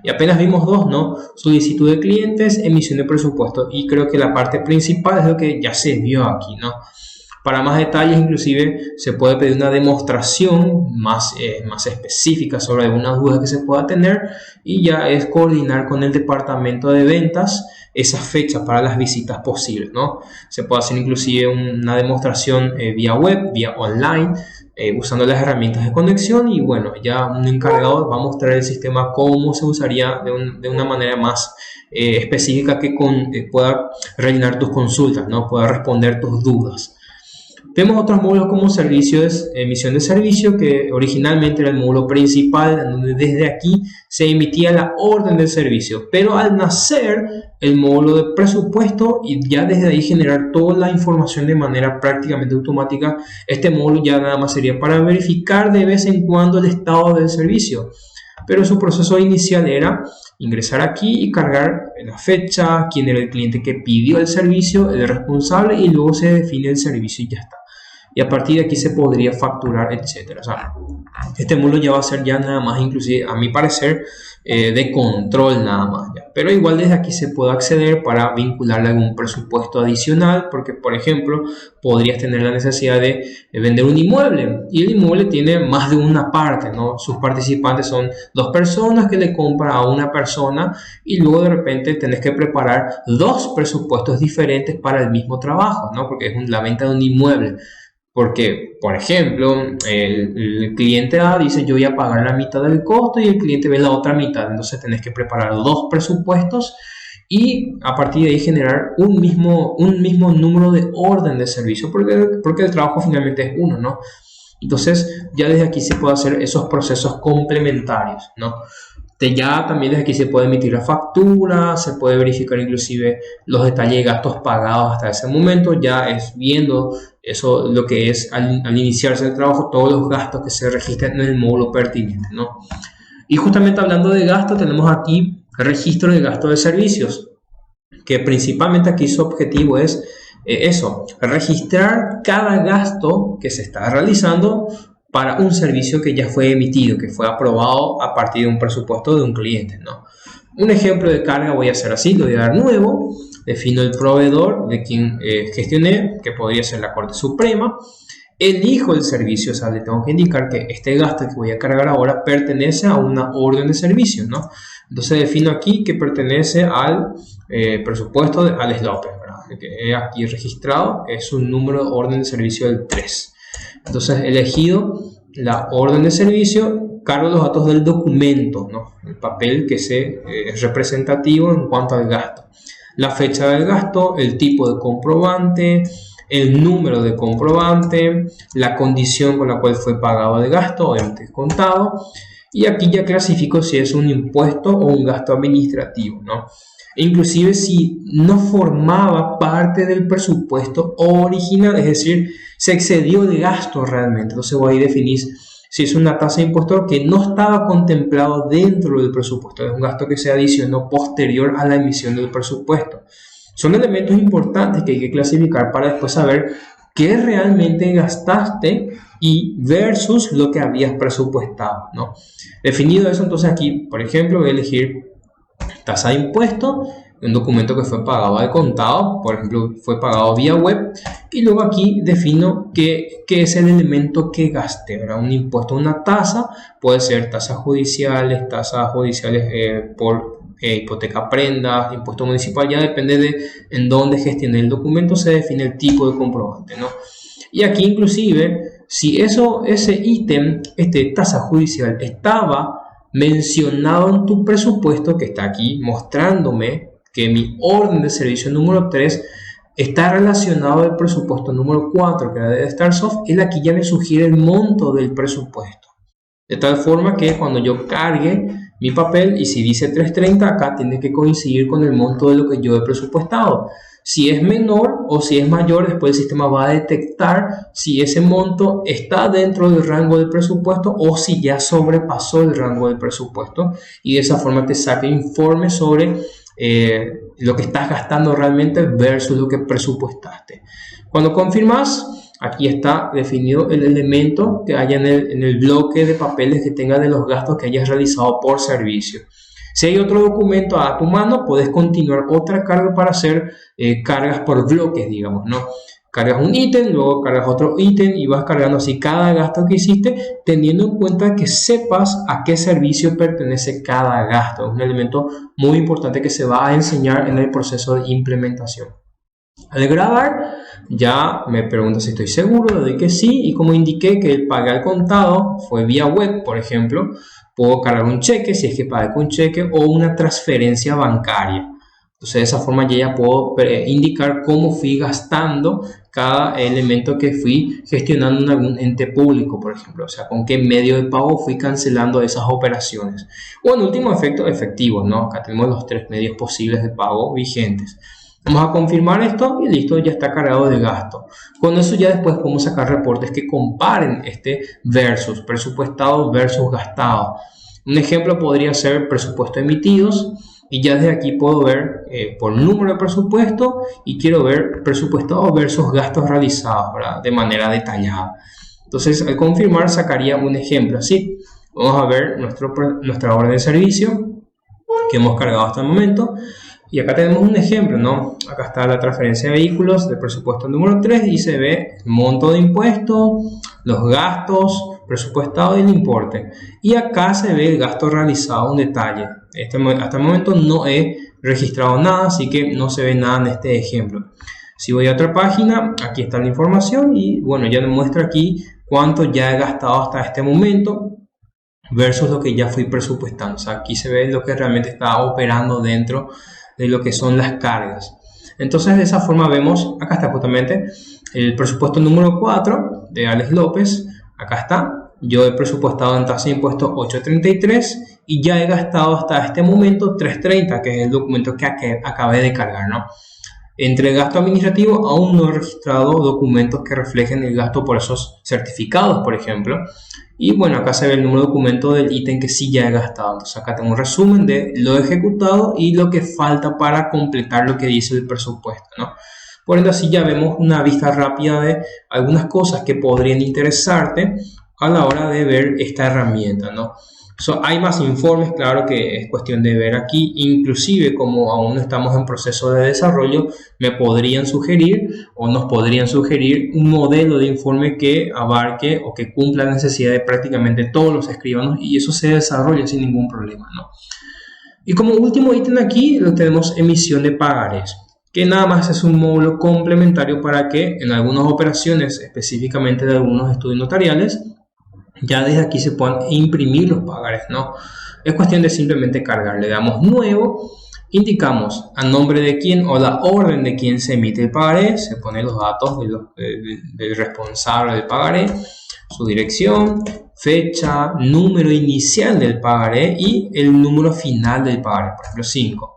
Y apenas vimos dos, ¿no? Solicitud de clientes, emisión de presupuesto, y creo que la parte principal es lo que ya se vio aquí, ¿no? Para más detalles, inclusive, se puede pedir una demostración más específica sobre algunas dudas que se pueda tener, y ya es coordinar con el departamento de ventas esas fechas para las visitas posibles, ¿no? Se puede hacer inclusive una demostración vía web, vía online, usando las herramientas de conexión, y bueno, ya un encargado va a mostrar el sistema cómo se usaría de una manera más específica que pueda rellenar tus consultas, ¿no? Pueda responder tus dudas. Tenemos otros módulos como servicios, emisión de servicio, que originalmente era el módulo principal, donde desde aquí se emitía la orden del servicio. Pero al nacer el módulo de presupuesto y ya desde ahí generar toda la información de manera prácticamente automática, este módulo ya nada más sería para verificar de vez en cuando el estado del servicio. Pero su proceso inicial era ingresar aquí y cargar la fecha, quién era el cliente que pidió el servicio, el responsable, y luego se define el servicio y ya está. Y a partir de aquí se podría facturar, etcétera. O sea, este módulo ya va a ser ya nada más, inclusive a mi parecer, de control nada más. Ya. Pero igual desde aquí se puede acceder para vincularle algún presupuesto adicional, porque por ejemplo podrías tener la necesidad de vender un inmueble y el inmueble tiene más de una parte, ¿no? Sus participantes son 2 personas que le compran a una persona y luego de repente tenés que preparar 2 presupuestos diferentes para el mismo trabajo, ¿no? Porque es la venta de un inmueble. Porque, por ejemplo, el cliente A dice yo voy a pagar la mitad del costo y el cliente ve la otra mitad. Entonces tenés que preparar 2 presupuestos y a partir de ahí generar un mismo número de orden de servicio, porque el trabajo finalmente es uno, ¿no? Entonces ya desde aquí se puede hacer esos procesos complementarios, ¿no? Ya también desde aquí se puede emitir la factura, se puede verificar inclusive los detalles de gastos pagados hasta ese momento, ya es viendo eso lo que es al iniciarse el trabajo, todos los gastos que se registran en el módulo pertinente, ¿no? Y justamente hablando de gastos, tenemos aquí el registro de gastos de servicios, que principalmente aquí su objetivo es registrar cada gasto que se está realizando para un servicio que ya fue emitido, que fue aprobado a partir de un presupuesto de un cliente, ¿no? Un ejemplo de carga voy a hacer así, lo voy a dar nuevo, defino el proveedor de quien gestioné, que podría ser la Corte Suprema, elijo el servicio, o sea, le tengo que indicar que este gasto que voy a cargar ahora pertenece a una orden de servicio, ¿no? Entonces defino aquí que pertenece al presupuesto al SLOPE, ¿verdad? Que he aquí registrado, es un número de orden de servicio del 3. Entonces, elegido la orden de servicio, cargo los datos del documento, ¿no? El papel que es representativo en cuanto al gasto. La fecha del gasto, el tipo de comprobante, el número de comprobante, la condición con la cual fue pagado el gasto, obviamente contado. Y aquí ya clasifico si es un impuesto o un gasto administrativo, ¿no? Inclusive si no formaba parte del presupuesto original, es decir, se excedió de gasto realmente. Entonces vos ahí definís si es una tasa de impuesto que no estaba contemplado dentro del presupuesto, es un gasto que se adicionó posterior a la emisión del presupuesto. Son elementos importantes que hay que clasificar para después saber qué realmente gastaste y versus lo que habías presupuestado, ¿no? Definido eso, entonces aquí, por ejemplo, voy a elegir tasa de impuesto, un documento que fue pagado al contado, por ejemplo, fue pagado vía web, y luego aquí defino qué es el elemento que gasté, ¿verdad? Un impuesto, una tasa, puede ser tasas judiciales por hipoteca prendas, impuesto municipal, ya depende de en dónde gestioné el documento, se define el tipo de comprobante, ¿no? Y aquí inclusive, si ese ítem, tasa judicial, estaba mencionado en tu presupuesto, que está aquí mostrándome que mi orden de servicio número 3 está relacionado al presupuesto número 4, que era de StarSoft, él aquí ya me sugiere el monto del presupuesto. De tal forma que cuando yo cargue mi papel y si dice 330, acá tiene que coincidir con el monto de lo que yo he presupuestado. Si es menor o si es mayor, después el sistema va a detectar si ese monto está dentro del rango del presupuesto o si ya sobrepasó el rango del presupuesto, y de esa forma te saca informe sobre lo que estás gastando realmente versus lo que presupuestaste. Cuando confirmas, aquí está definido el elemento que haya en el bloque de papeles que tenga de los gastos que hayas realizado por servicio. Si hay otro documento a tu mano, puedes continuar otra carga para hacer cargas por bloques, digamos, ¿no? Cargas un ítem, luego cargas otro ítem y vas cargando así cada gasto que hiciste, teniendo en cuenta que sepas a qué servicio pertenece cada gasto. Es un elemento muy importante que se va a enseñar en el proceso de implementación. Al grabar, ya me pregunta si estoy seguro, le doy que sí, y como indiqué que el pague al contado fue vía web, por ejemplo, puedo cargar un cheque si es que pagué con cheque o una transferencia bancaria. Entonces de esa forma yo ya puedo indicar cómo fui gastando cada elemento que fui gestionando en algún ente público, por ejemplo. O sea, con qué medio de pago fui cancelando esas operaciones. O en último efecto, efectivos, ¿no? Acá tenemos los 3 medios posibles de pago vigentes. Vamos a confirmar esto y listo, ya está cargado de gasto. Con eso ya después podemos sacar reportes que comparen este versus, presupuestado versus gastado. Un ejemplo podría ser presupuesto emitidos. Y ya desde aquí puedo ver por número de presupuesto y quiero ver presupuestado versus gastos realizados, ¿verdad? De manera detallada. Entonces, al confirmar, sacaría un ejemplo así. Vamos a ver nuestra orden de servicio que hemos cargado hasta el momento. Y acá tenemos un ejemplo, ¿no? Acá está la transferencia de vehículos del presupuesto número 3 y se ve el monto de impuestos, los gastos presupuestado y el importe. Y acá se ve el gasto realizado en detalle. Hasta el momento no he registrado nada, así que no se ve nada en este ejemplo. Si voy a otra página, aquí está la información y bueno, ya me muestra aquí cuánto ya he gastado hasta este momento versus lo que ya fui presupuestando. O sea, aquí se ve lo que realmente está operando dentro de lo que son las cargas. Entonces de esa forma vemos, acá está justamente el presupuesto número 4 de Alex López. Acá está. Yo he presupuestado en tasa de impuestos 8.33 y ya he gastado hasta este momento 3.30, que es el documento que acabé de cargar, ¿no? Entre el gasto administrativo aún no he registrado documentos que reflejen el gasto por esos certificados, por ejemplo. Y bueno, acá se ve el número de documento del ítem que sí ya he gastado. Entonces acá tengo un resumen de lo ejecutado y lo que falta para completar lo que dice el presupuesto, ¿no? Por ende, así ya vemos una vista rápida de algunas cosas que podrían interesarte a la hora de ver esta herramienta, ¿no? Hay más informes, claro que es cuestión de ver aquí, inclusive como aún estamos en proceso de desarrollo, me podrían sugerir o nos podrían sugerir un modelo de informe que abarque o que cumpla la necesidad de prácticamente todos los escribanos y eso se desarrolla sin ningún problema, ¿no? Y como último ítem aquí lo tenemos emisión de pagarés, que nada más es un módulo complementario para que en algunas operaciones, específicamente de algunos estudios notariales, ya desde aquí se puedan imprimir los pagarés, ¿no? Es cuestión de simplemente cargar, le damos nuevo, indicamos a nombre de quién o la orden de quién se emite el pagaré, se ponen los datos del responsable del pagaré, su dirección, fecha, número inicial del pagaré y el número final del pagaré, por ejemplo 5.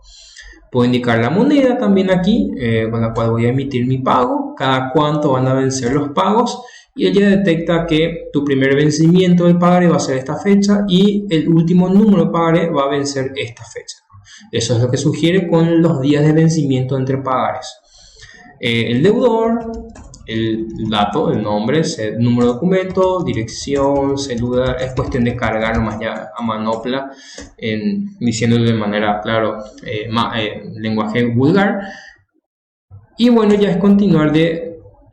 Puedo indicar la moneda también aquí, con la cual voy a emitir mi pago, cada cuánto van a vencer los pagos. Y ella detecta que tu primer vencimiento del pagaré va a ser esta fecha y el último número de pagaré va a vencer esta fecha. Eso es lo que sugiere con los días de vencimiento entre pagares. El deudor, el dato, el nombre, el número de documento, dirección, celular, es cuestión de cargar nomás ya a manopla, diciéndolo de manera, claro, lenguaje vulgar. Y bueno, ya es continuar de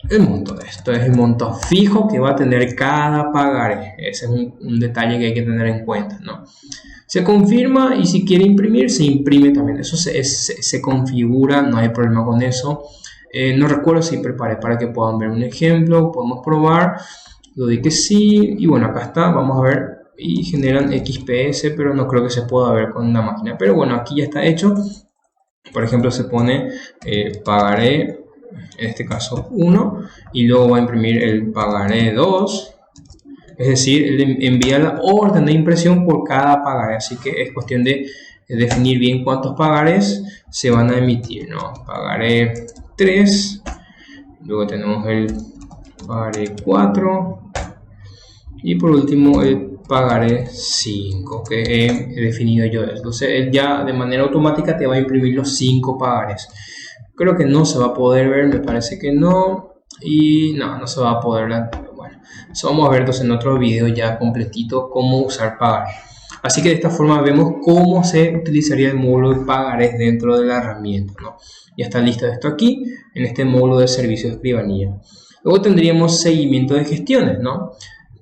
el monto de esto, es el monto fijo que va a tener cada pagaré. Ese es un detalle que hay que tener en cuenta, ¿no? Se confirma y si quiere imprimir, se imprime también. Eso se configura, no hay problema con eso. No recuerdo si preparé para que puedan ver un ejemplo. Podemos probar. Lo di que sí. Y bueno, acá está. Vamos a ver. Y generan XPS, pero no creo que se pueda ver con una máquina. Pero bueno, aquí ya está hecho. Por ejemplo, se pone pagaré, en este caso 1, y luego va a imprimir el pagaré 2. Es decir, envía la orden de impresión por cada pagaré. Así que es cuestión de definir bien cuántos pagarés se van a emitir, ¿no? Pagaré 3. Luego tenemos el pagaré 4. Y por último el pagaré 5 que he definido yo. Entonces él ya de manera automática te va a imprimir los 5 pagarés. Creo que no se va a poder ver, me parece que no. Y no se va a poder ver. Bueno, eso vamos a ver entonces en otro video ya completito cómo usar pagarés. Así que de esta forma vemos cómo se utilizaría el módulo de pagarés dentro de la herramienta, ¿no? Ya está listo esto aquí en este módulo de servicio de escribanía. Luego tendríamos seguimiento de gestiones, ¿no?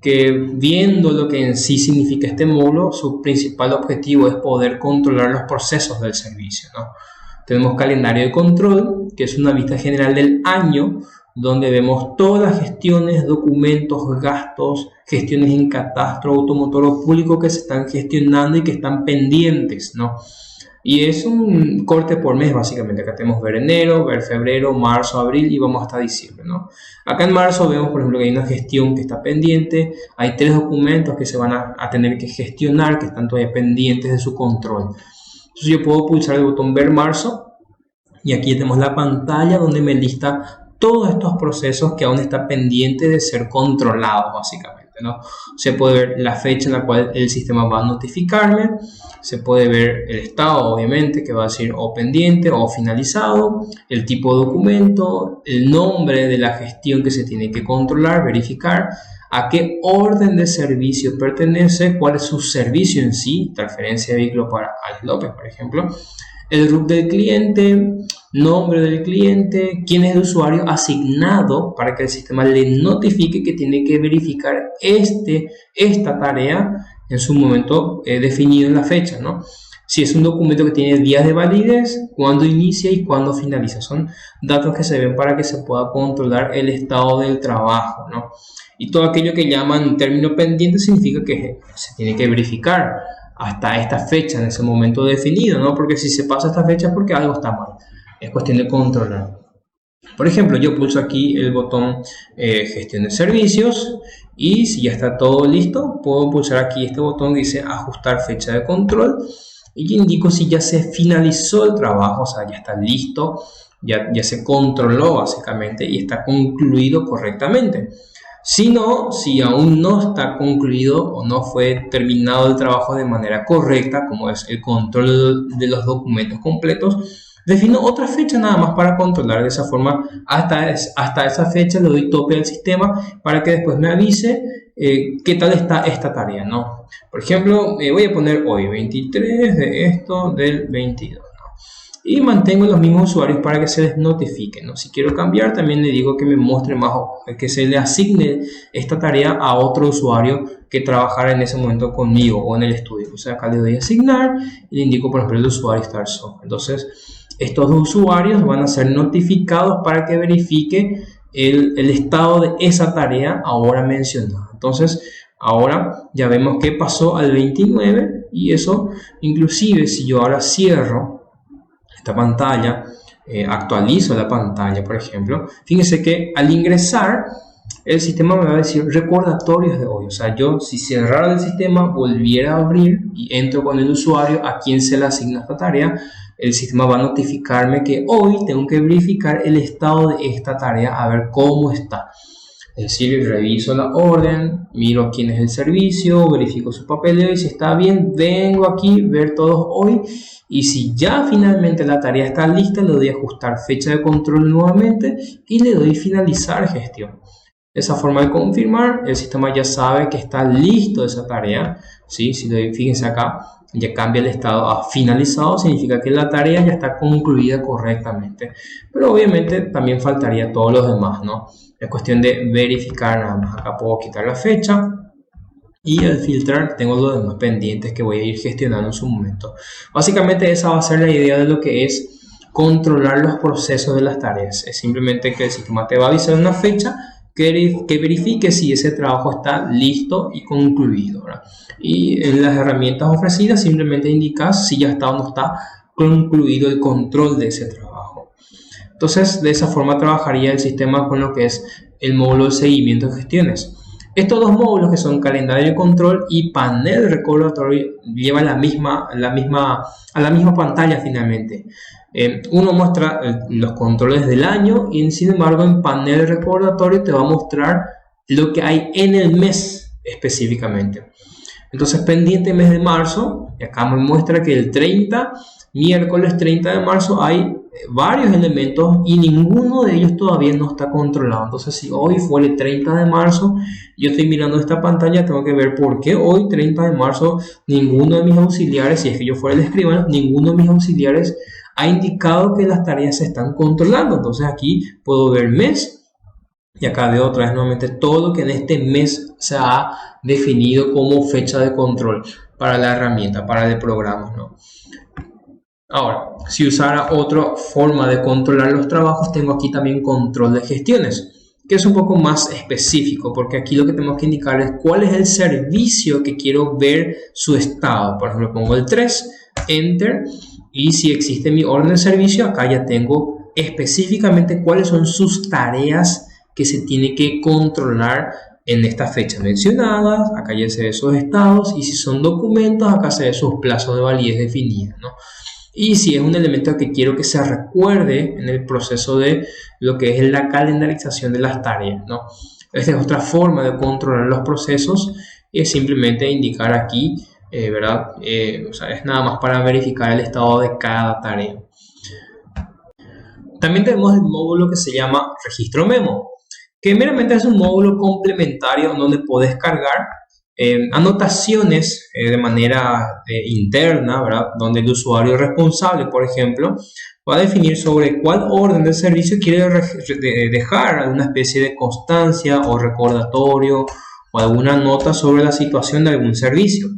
Que viendo lo que en sí significa este módulo, su principal objetivo es poder controlar los procesos del servicio, ¿no? Tenemos calendario de control, que es una vista general del año, donde vemos todas las gestiones, documentos, gastos, gestiones en catastro, automotor o público que se están gestionando y que están pendientes, ¿no? Y es un corte por mes básicamente. Acá tenemos ver enero, ver febrero, marzo, abril y vamos hasta diciembre, ¿no? Acá en marzo vemos, por ejemplo, que hay una gestión que está pendiente. Hay 3 documentos que se van a tener que gestionar, que están todavía pendientes de su control. Entonces yo puedo pulsar el botón ver marzo y aquí tenemos la pantalla donde me lista todos estos procesos que aún están pendientes de ser controlados básicamente, ¿no? Se puede ver la fecha en la cual el sistema va a notificarme, se puede ver el estado, obviamente, que va a decir o pendiente o finalizado, el tipo de documento, el nombre de la gestión que se tiene que controlar, verificar, a qué orden de servicio pertenece, cuál es su servicio en sí, transferencia de vehículo para Alex López, por ejemplo, el RUT del cliente, nombre del cliente, quién es el usuario asignado para que el sistema le notifique que tiene que verificar esta tarea en su momento definido en la fecha, ¿no? Si es un documento que tiene días de validez, cuándo inicia y cuándo finaliza. Son datos que se ven para que se pueda controlar el estado del trabajo, ¿no? Y todo aquello que llaman término pendiente significa que se tiene que verificar hasta esta fecha en ese momento definido, ¿no? Porque si se pasa esta fecha es porque algo está mal. Es cuestión de controlar. Por ejemplo, yo pulso aquí el botón gestión de servicios y si ya está todo listo, puedo pulsar aquí este botón que dice ajustar fecha de control y indico si ya se finalizó el trabajo, o sea, ya está listo, ya se controló básicamente y está concluido correctamente. Si aún no está concluido o no fue terminado el trabajo de manera correcta, como es el control de los documentos completos, defino otra fecha nada más para controlar. De esa forma, hasta esa fecha le doy tope al sistema para que después me avise qué tal está esta tarea, ¿no? Por ejemplo, voy a poner hoy 23 de esto del 22. Y mantengo los mismos usuarios para que se les notifique, ¿no? Si quiero cambiar, también le digo que me muestre más, que se le asigne esta tarea a otro usuario que trabajara en ese momento conmigo o en el estudio. O sea, acá le doy a asignar y le indico, por ejemplo, el usuario Start Software. Entonces, estos dos usuarios van a ser notificados para que verifique el estado de esa tarea ahora mencionada. Entonces, ahora ya vemos que pasó al 29 y eso, inclusive si yo ahora cierro esta pantalla, actualizo la pantalla, por ejemplo, fíjense que al ingresar el sistema me va a decir recordatorios de hoy. O sea, yo si cerrara el sistema, volviera a abrir y entro con el usuario a quien se le asigna esta tarea, el sistema va a notificarme que hoy tengo que verificar el estado de esta tarea a ver cómo está. Es decir, reviso la orden, miro quién es el servicio, verifico su papeleo y si está bien, vengo aquí, ver todos hoy. Y si ya finalmente la tarea está lista, le doy a ajustar fecha de control nuevamente y le doy finalizar gestión. De esa forma de confirmar, el sistema ya sabe que está listo esa tarea, ¿sí? Si le doy, fíjense acá, ya cambia el estado a finalizado, significa que la tarea ya está concluida correctamente. Pero obviamente también faltaría todos los demás, ¿no? Es cuestión de verificar nada más. Acá puedo quitar la fecha. Y al filtrar tengo los demás pendientes que voy a ir gestionando en su momento. Básicamente esa va a ser la idea de lo que es controlar los procesos de las tareas. Es simplemente que el sistema te va a avisar una fecha que verifique si ese trabajo está listo y concluido, ¿verdad? Y en las herramientas ofrecidas simplemente indicas si ya está o no está concluido el control de ese trabajo. Entonces de esa forma trabajaría el sistema con lo que es el módulo de seguimiento de gestiones. Estos dos módulos que son calendario de control y panel recordatorio llevan a la misma pantalla finalmente. Uno muestra los controles del año y sin embargo en panel recordatorio te va a mostrar lo que hay en el mes específicamente. Entonces pendiente mes de marzo, y acá me muestra que el miércoles 30 de marzo hay varios elementos y ninguno de ellos todavía no está controlado. Entonces si hoy fue el 30 de marzo, yo estoy mirando esta pantalla, tengo que ver por qué hoy 30 de marzo ninguno de mis auxiliares, si es que yo fuera el escribano, ninguno de mis auxiliares ha indicado que las tareas se están controlando. Entonces aquí puedo ver mes y acá veo otra vez nuevamente todo lo que en este mes se ha definido como fecha de control para la herramienta, para el programa, ¿no? Ahora, si usara otra forma de controlar los trabajos, tengo aquí también control de gestiones, que es un poco más específico, porque aquí lo que tenemos que indicar es cuál es el servicio que quiero ver su estado. Por ejemplo, pongo el 3, Enter, Y si existe mi orden de servicio, acá ya tengo específicamente cuáles son sus tareas que se tiene que controlar en estas fechas mencionadas. Acá ya se ve sus estados, y si son documentos, acá se ve sus plazos de validez definidos, ¿no? Y si es un elemento que quiero que se recuerde en el proceso de lo que es la calendarización de las tareas, ¿no? Esta es otra forma de controlar los procesos, y es simplemente indicar aquí, ¿verdad? O sea, es nada más para verificar el estado de cada tarea. También tenemos el módulo que se llama registro memo, que meramente es un módulo complementario donde podés cargar anotaciones de manera interna, ¿verdad? Donde el usuario responsable, por ejemplo, va a definir sobre cuál orden de servicio quiere dejar alguna especie de constancia o recordatorio o alguna nota sobre la situación de algún servicio.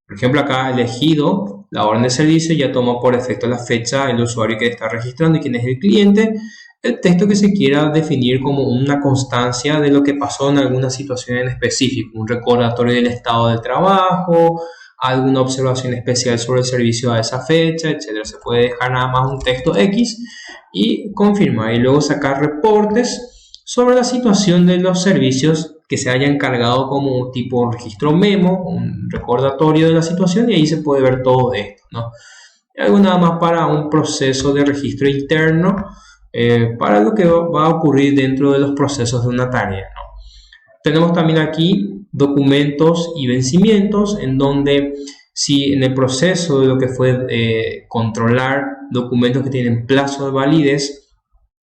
Por ejemplo, acá elegido la orden de servicio, ya toma por efecto la fecha, el usuario que está registrando y quién es el cliente, el texto que se quiera definir como una constancia de lo que pasó en alguna situación en específico, un recordatorio del estado del trabajo, alguna observación especial sobre el servicio a esa fecha, etc. Se puede dejar nada más un texto X y confirmar, y luego sacar reportes sobre la situación de los servicios que se hayan cargado como tipo registro memo, un recordatorio de la situación, y ahí se puede ver todo esto, ¿no? Algo nada más para un proceso de registro interno, para lo que va a ocurrir dentro de los procesos de una tarea, ¿no? Tenemos también aquí documentos y vencimientos, en donde si en el proceso de lo que fue controlar documentos que tienen plazo de validez,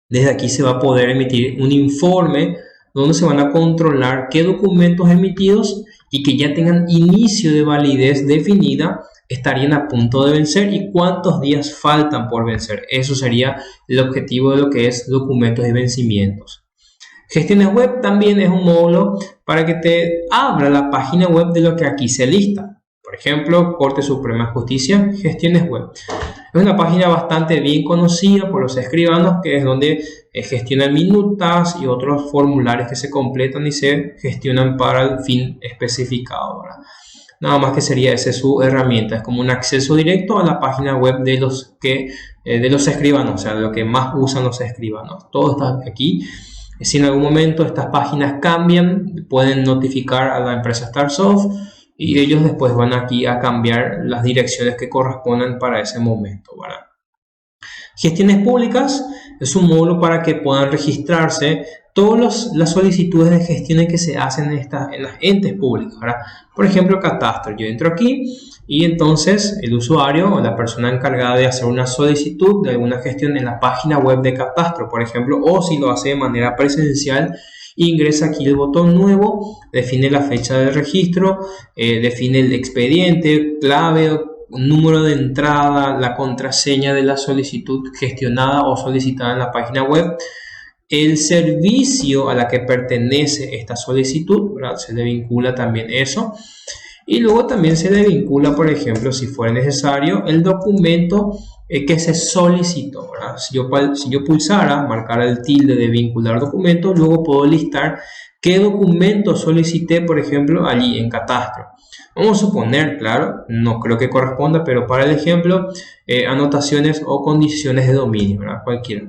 desde aquí se va a poder emitir un informe donde se van a controlar qué documentos emitidos y que ya tengan inicio de validez definida estarían a punto de vencer y cuántos días faltan por vencer. Eso sería el objetivo de lo que es documentos y vencimientos. Gestiones web también es un módulo para que te abra la página web de lo que aquí se lista. Por ejemplo, Corte Suprema de Justicia, gestiones web. Es una página bastante bien conocida por los escribanos, que es donde gestionan minutas y otros formularios que se completan y se gestionan para el fin especificado, ¿verdad? Nada más que sería esa su herramienta, es como un acceso directo a la página web de los escribanos, o sea, de lo que más usan los escribanos. Todo está aquí. Si en algún momento estas páginas cambian, pueden notificar a la empresa Starsoft y ellos después van aquí a cambiar las direcciones que correspondan para ese momento, ¿verdad? Gestiones públicas es un módulo para que puedan registrarse todas las solicitudes de gestiones que se hacen en las entes públicas, ¿verdad? Por ejemplo, catastro. Yo entro aquí y entonces el usuario o la persona encargada de hacer una solicitud de alguna gestión en la página web de catastro, por ejemplo, o si lo hace de manera presencial, ingresa aquí el botón nuevo, define la fecha de registro, define el expediente, clave, número de entrada, la contraseña de la solicitud gestionada o solicitada en la página web, el servicio a la que pertenece esta solicitud, ¿verdad? Se le vincula también eso, y luego también se le vincula, por ejemplo, si fuera necesario, el documento que se solicitó, ¿verdad? Si yo pulsara, marcara el tilde de vincular documento, luego puedo listar qué documento solicité, por ejemplo, allí en catastro. Vamos a suponer, claro, no creo que corresponda, pero para el ejemplo, anotaciones o condiciones de dominio, ¿verdad? Cualquiera.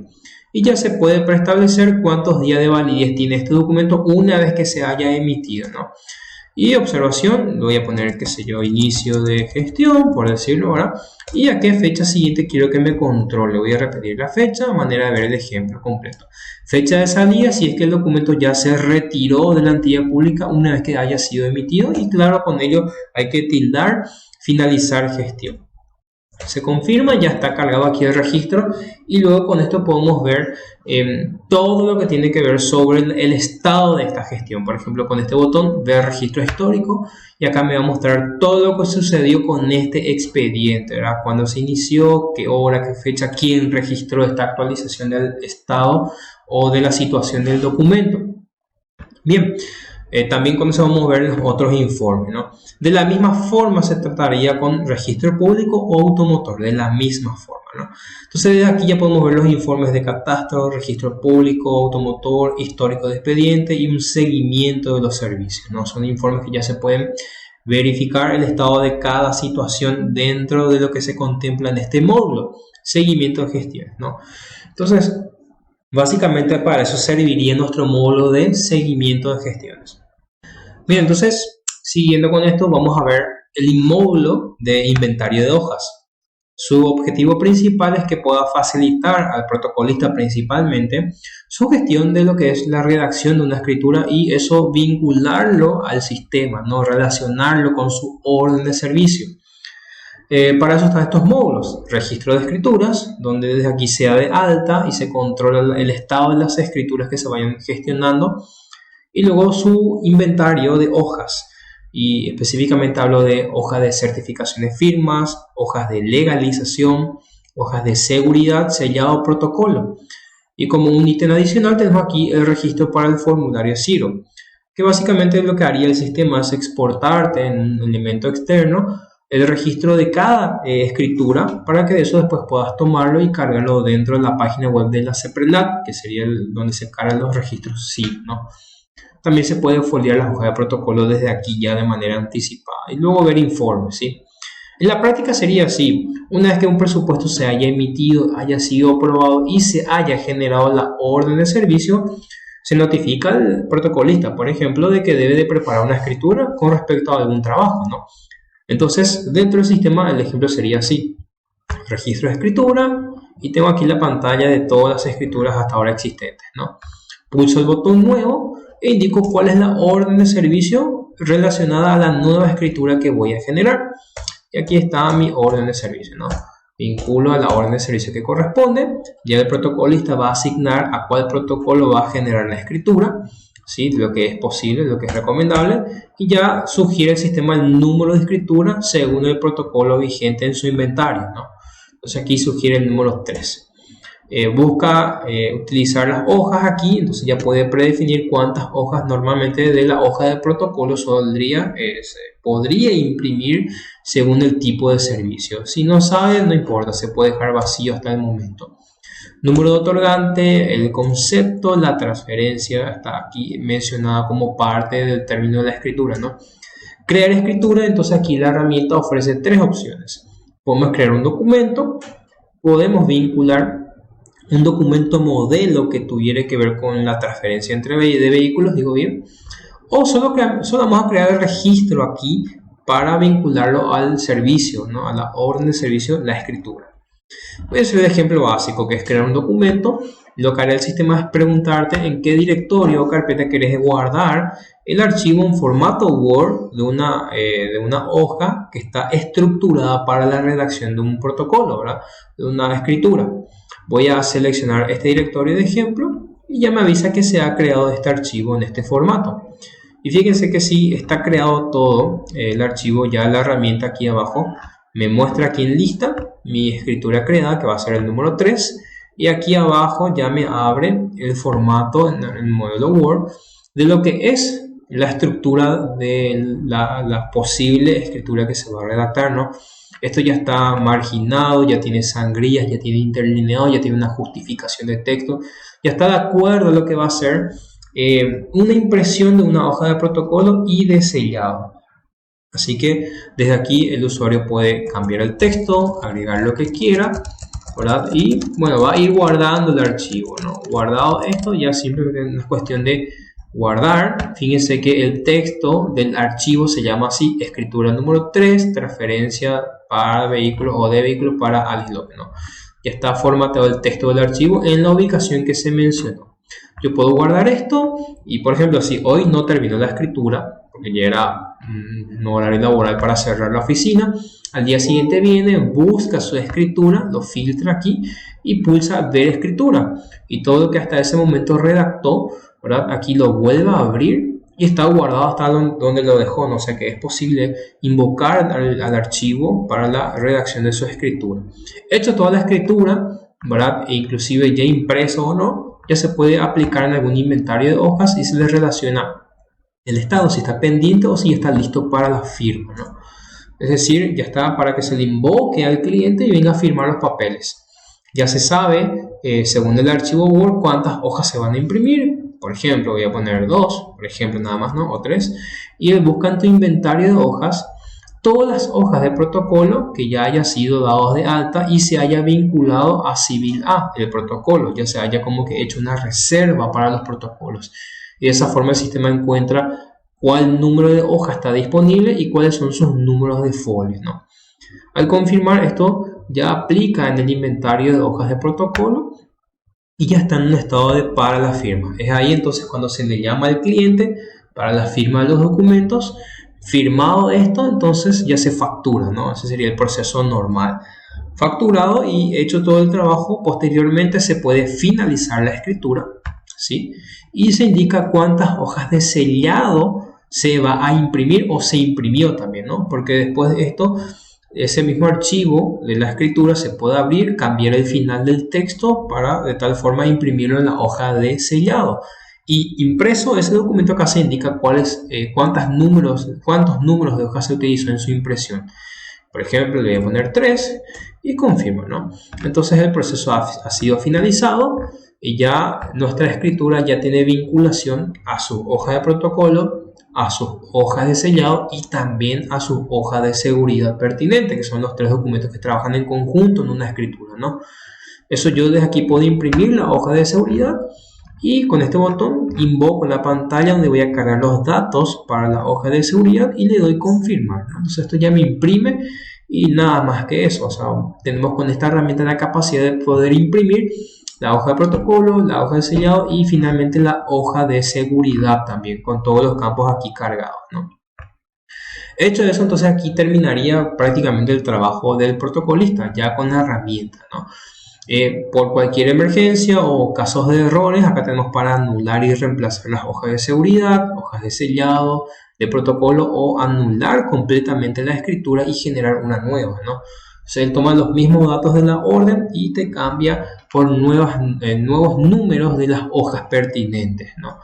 Y ya se puede preestablecer cuántos días de validez tiene este documento una vez que se haya emitido, ¿no? Y observación, voy a poner, qué sé yo, inicio de gestión, por decirlo ahora, y a qué fecha siguiente quiero que me controle. Voy a repetir la fecha a manera de ver el ejemplo completo. Fecha de salida, si es que el documento ya se retiró de la entidad pública una vez que haya sido emitido, y claro, con ello hay que tildar finalizar gestión. Se confirma, ya está cargado aquí el registro, y luego con esto podemos ver todo lo que tiene que ver sobre el estado de esta gestión. Por ejemplo, con este botón ver registro histórico, y acá me va a mostrar todo lo que sucedió con este expediente, ¿verdad? Cuándo se inició, qué hora, qué fecha, quién registró esta actualización del estado o de la situación del documento. Bien. También comenzamos a ver los otros informes, ¿no? De la misma forma se trataría con registro público o automotor, de la misma forma, ¿no? Entonces desde aquí ya podemos ver los informes de catastro, registro público, automotor, histórico de expediente y un seguimiento de los servicios, ¿no? Son informes que ya se pueden verificar el estado de cada situación dentro de lo que se contempla en este módulo, seguimiento de gestiones, ¿no? Entonces, básicamente para eso serviría nuestro módulo de seguimiento de gestiones. Bien, entonces, siguiendo con esto, vamos a ver el módulo de inventario de hojas. Su objetivo principal es que pueda facilitar al protocolista principalmente su gestión de lo que es la redacción de una escritura y eso vincularlo al sistema, ¿no? Relacionarlo con su orden de servicio. Para eso están estos módulos: registro de escrituras, donde desde aquí se da de alta y se controla el estado de las escrituras que se vayan gestionando, y luego su inventario de hojas. Y específicamente hablo de hojas de certificación de firmas, hojas de legalización, hojas de seguridad, sellado, protocolo. Y como un ítem adicional tenemos aquí el registro para el formulario Xero, que básicamente lo que haría el sistema es exportarte en un elemento externo el registro de cada escritura para que de eso después puedas tomarlo y cargarlo dentro de la página web de la CEPRELAT, que sería donde se cargan los registros Xero, ¿no? También se puede foliar las hojas de protocolo desde aquí ya de manera anticipada y luego ver informes, ¿sí? En la práctica sería así: una vez que un presupuesto se haya emitido, haya sido aprobado y se haya generado la orden de servicio, se notifica al protocolista, por ejemplo, de que debe de preparar una escritura con respecto a algún trabajo, ¿no? Entonces, dentro del sistema el ejemplo sería así: registro de escritura, y tengo aquí la pantalla de todas las escrituras hasta ahora existentes, ¿no? Pulso el botón nuevo e indico cuál es la orden de servicio relacionada a la nueva escritura que voy a generar. Y aquí está mi orden de servicio, ¿no? Vinculo a la orden de servicio que corresponde. Ya el protocolista va a asignar a cuál protocolo va a generar la escritura, ¿sí? Lo que es posible, lo que es recomendable. Y ya sugiere el sistema el número de escritura según el protocolo vigente en su inventario, ¿no? Entonces aquí sugiere el número 3. Busca utilizar las hojas aquí, entonces ya puede predefinir cuántas hojas normalmente de la hoja de protocolo podría imprimir según el tipo de servicio. Si no sabe, no importa, se puede dejar vacío hasta el momento. Número de otorgante, el concepto, la transferencia está aquí mencionada como parte del término de la escritura, ¿no? Crear escritura, entonces aquí la herramienta ofrece 3 opciones. Podemos crear un documento, podemos vincular un documento modelo que tuviera que ver con la transferencia entre vehículos, digo bien, o solo vamos a crear el registro aquí para vincularlo al servicio, ¿no? A la orden de servicio, la escritura. Voy a hacer el ejemplo básico, que es crear un documento. Lo que hará el sistema es preguntarte en qué directorio o carpeta quieres guardar el archivo en formato Word de una hoja que está estructurada para la redacción de un protocolo, ¿verdad? De una escritura. Voy a seleccionar este directorio de ejemplo y ya me avisa que se ha creado este archivo en este formato. Y fíjense que si está creado todo el archivo, ya la herramienta aquí abajo me muestra aquí en lista mi escritura creada, que va a ser el número 3. Y aquí abajo ya me abre el formato en el modelo Word de lo que es la estructura de la posible escritura que se va a redactar, ¿no? Esto ya está marginado, ya tiene sangrías, ya tiene interlineado, ya tiene una justificación de texto, ya está de acuerdo a lo que va a ser una impresión de una hoja de protocolo y de sellado. Así que desde aquí el usuario puede cambiar el texto, agregar lo que quiera, ¿verdad? Y bueno, va a ir guardando el archivo, ¿no? Guardado esto, ya simplemente es cuestión de guardar. Fíjense que el texto del archivo se llama así: escritura número 3, transferencia para vehículos o de vehículos para Alice López, ¿no? Ya está formatado el texto del archivo en la ubicación que se mencionó. Yo puedo guardar esto y, por ejemplo, si hoy no termino la escritura, porque ya era un horario laboral para cerrar la oficina, al día siguiente viene, busca su escritura, lo filtra aquí y pulsa ver escritura. Y todo lo que hasta ese momento redactó, ¿verdad? Aquí lo vuelve a abrir y está guardado hasta donde lo dejó, ¿no? O sea que es posible invocar al archivo para la redacción de su escritura. Hecho toda la escritura, ¿verdad? E inclusive ya impreso o no, ya se puede aplicar en algún inventario de hojas y se le relaciona el estado, si está pendiente o si está listo para la firma, ¿no? Es decir, ya está para que se le invoque al cliente y venga a firmar los papeles. Ya se sabe, según el archivo Word, cuántas hojas se van a imprimir. Por ejemplo, voy a poner 2, por ejemplo, nada más, ¿no? O 3. Y él busca en tu inventario de hojas todas las hojas de protocolo que ya haya sido dados de alta y se haya vinculado a Civil A, el protocolo, ya se haya como que hecho una reserva para los protocolos. Y de esa forma el sistema encuentra cuál número de hoja está disponible y cuáles son sus números de folios, ¿no? Al confirmar esto, ya aplica en el inventario de hojas de protocolo y ya está en un estado de para la firma. Es ahí entonces cuando se le llama al cliente para la firma de los documentos. Firmado esto, entonces ya se factura, ¿no? Ese sería el proceso normal. Facturado y hecho todo el trabajo, posteriormente se puede finalizar la escritura, ¿sí? Y se indica cuántas hojas de sellado se va a imprimir o se imprimió también, ¿no? Porque después de esto, ese mismo archivo de la escritura se puede abrir, cambiar el final del texto para de tal forma imprimirlo en la hoja de sellado. Y impreso ese documento acá se indica cuántos números de hoja se utilizó en su impresión. Por ejemplo, le voy a poner 3 y confirmo, ¿no? Entonces el proceso ha sido finalizado y ya nuestra escritura ya tiene vinculación a su hoja de protocolo, a sus hojas de sellado y también a su hoja de seguridad pertinente, que son los 3 documentos que trabajan en conjunto en una escritura, ¿no? Eso yo desde aquí puedo imprimir la hoja de seguridad. Y con este botón invoco la pantalla donde voy a cargar los datos para la hoja de seguridad y le doy confirmar, ¿no? Entonces esto ya me imprime y nada más que eso. O sea, tenemos con esta herramienta la capacidad de poder imprimir la hoja de protocolo, la hoja de sellado y finalmente la hoja de seguridad también con todos los campos aquí cargados, ¿no? Hecho eso, entonces aquí terminaría prácticamente el trabajo del protocolista ya con la herramienta, ¿no? Por cualquier emergencia o casos de errores, acá tenemos para anular y reemplazar las hojas de seguridad, hojas de sellado, de protocolo o anular completamente la escritura y generar una nueva, ¿no? O sea, él toma los mismos datos de la orden y te cambia por nuevos números de las hojas pertinentes, ¿no?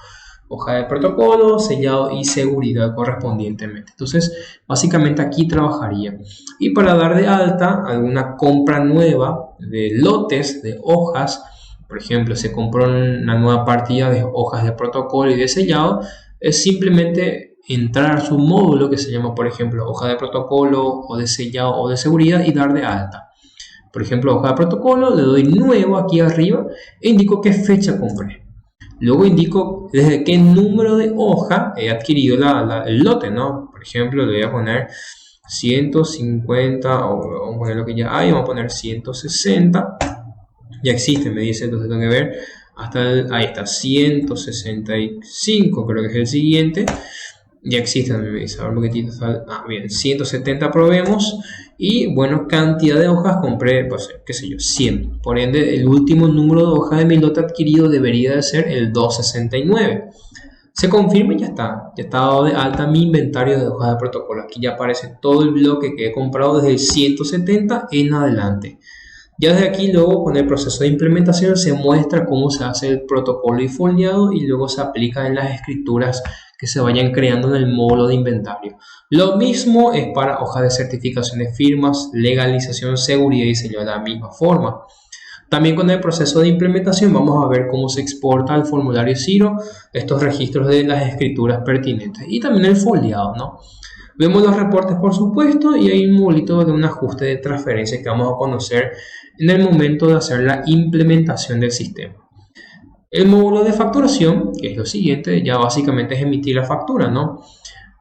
Hoja de protocolo, sellado y seguridad correspondientemente. Entonces, básicamente aquí trabajaría. Y para dar de alta alguna compra nueva de lotes de hojas, por ejemplo, se compró una nueva partida de hojas de protocolo y de sellado, es simplemente entrar a su módulo que se llama, por ejemplo, hoja de protocolo o de sellado o de seguridad y dar de alta. Por ejemplo, hoja de protocolo, le doy nuevo aquí arriba e indico qué fecha compré. Luego indico desde qué número de hoja he adquirido el lote, ¿no? Por ejemplo, le voy a poner 150, o vamos a poner lo que ya hay, vamos a poner 160. Ya existe, me dice, entonces tengo que ver hasta ahí está, 165, creo que es el siguiente. Ya existe, me dice, a ver un poquitito, bien, 170 probemos. Y bueno, cantidad de hojas compré, pues, qué sé yo, 100. Por ende, el último número de hojas de mi lote adquirido debería de ser el 269. Se confirma y ya está dado de alta mi inventario de hojas de protocolo. Aquí ya aparece todo el bloque que he comprado desde el 170 en adelante. Ya desde aquí luego con el proceso de implementación se muestra cómo se hace el protocolo y foliado y luego se aplica en las escrituras que se vayan creando en el módulo de inventario. Lo mismo es para hojas de certificación de firmas, legalización, seguridad y sello de la misma forma. También con el proceso de implementación vamos a ver cómo se exporta al formulario Ciro estos registros de las escrituras pertinentes y también el foliado, ¿no? Vemos los reportes, por supuesto, y hay un modulito de un ajuste de transferencia que vamos a conocer en el momento de hacer la implementación del sistema. El módulo de facturación, que es lo siguiente, ya básicamente es emitir la factura, ¿no?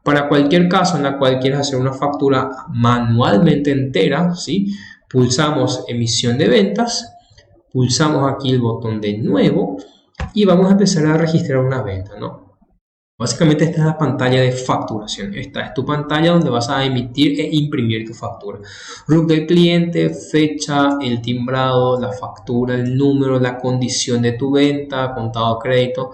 Para cualquier caso en la cual quieras hacer una factura manualmente entera, ¿sí? Pulsamos emisión de ventas, pulsamos aquí el botón de nuevo y vamos a empezar a registrar una venta, ¿no? Básicamente esta es la pantalla de facturación. Esta es tu pantalla donde vas a emitir e imprimir tu factura. RUC del cliente, fecha, el timbrado, la factura, el número, la condición de tu venta, contado crédito,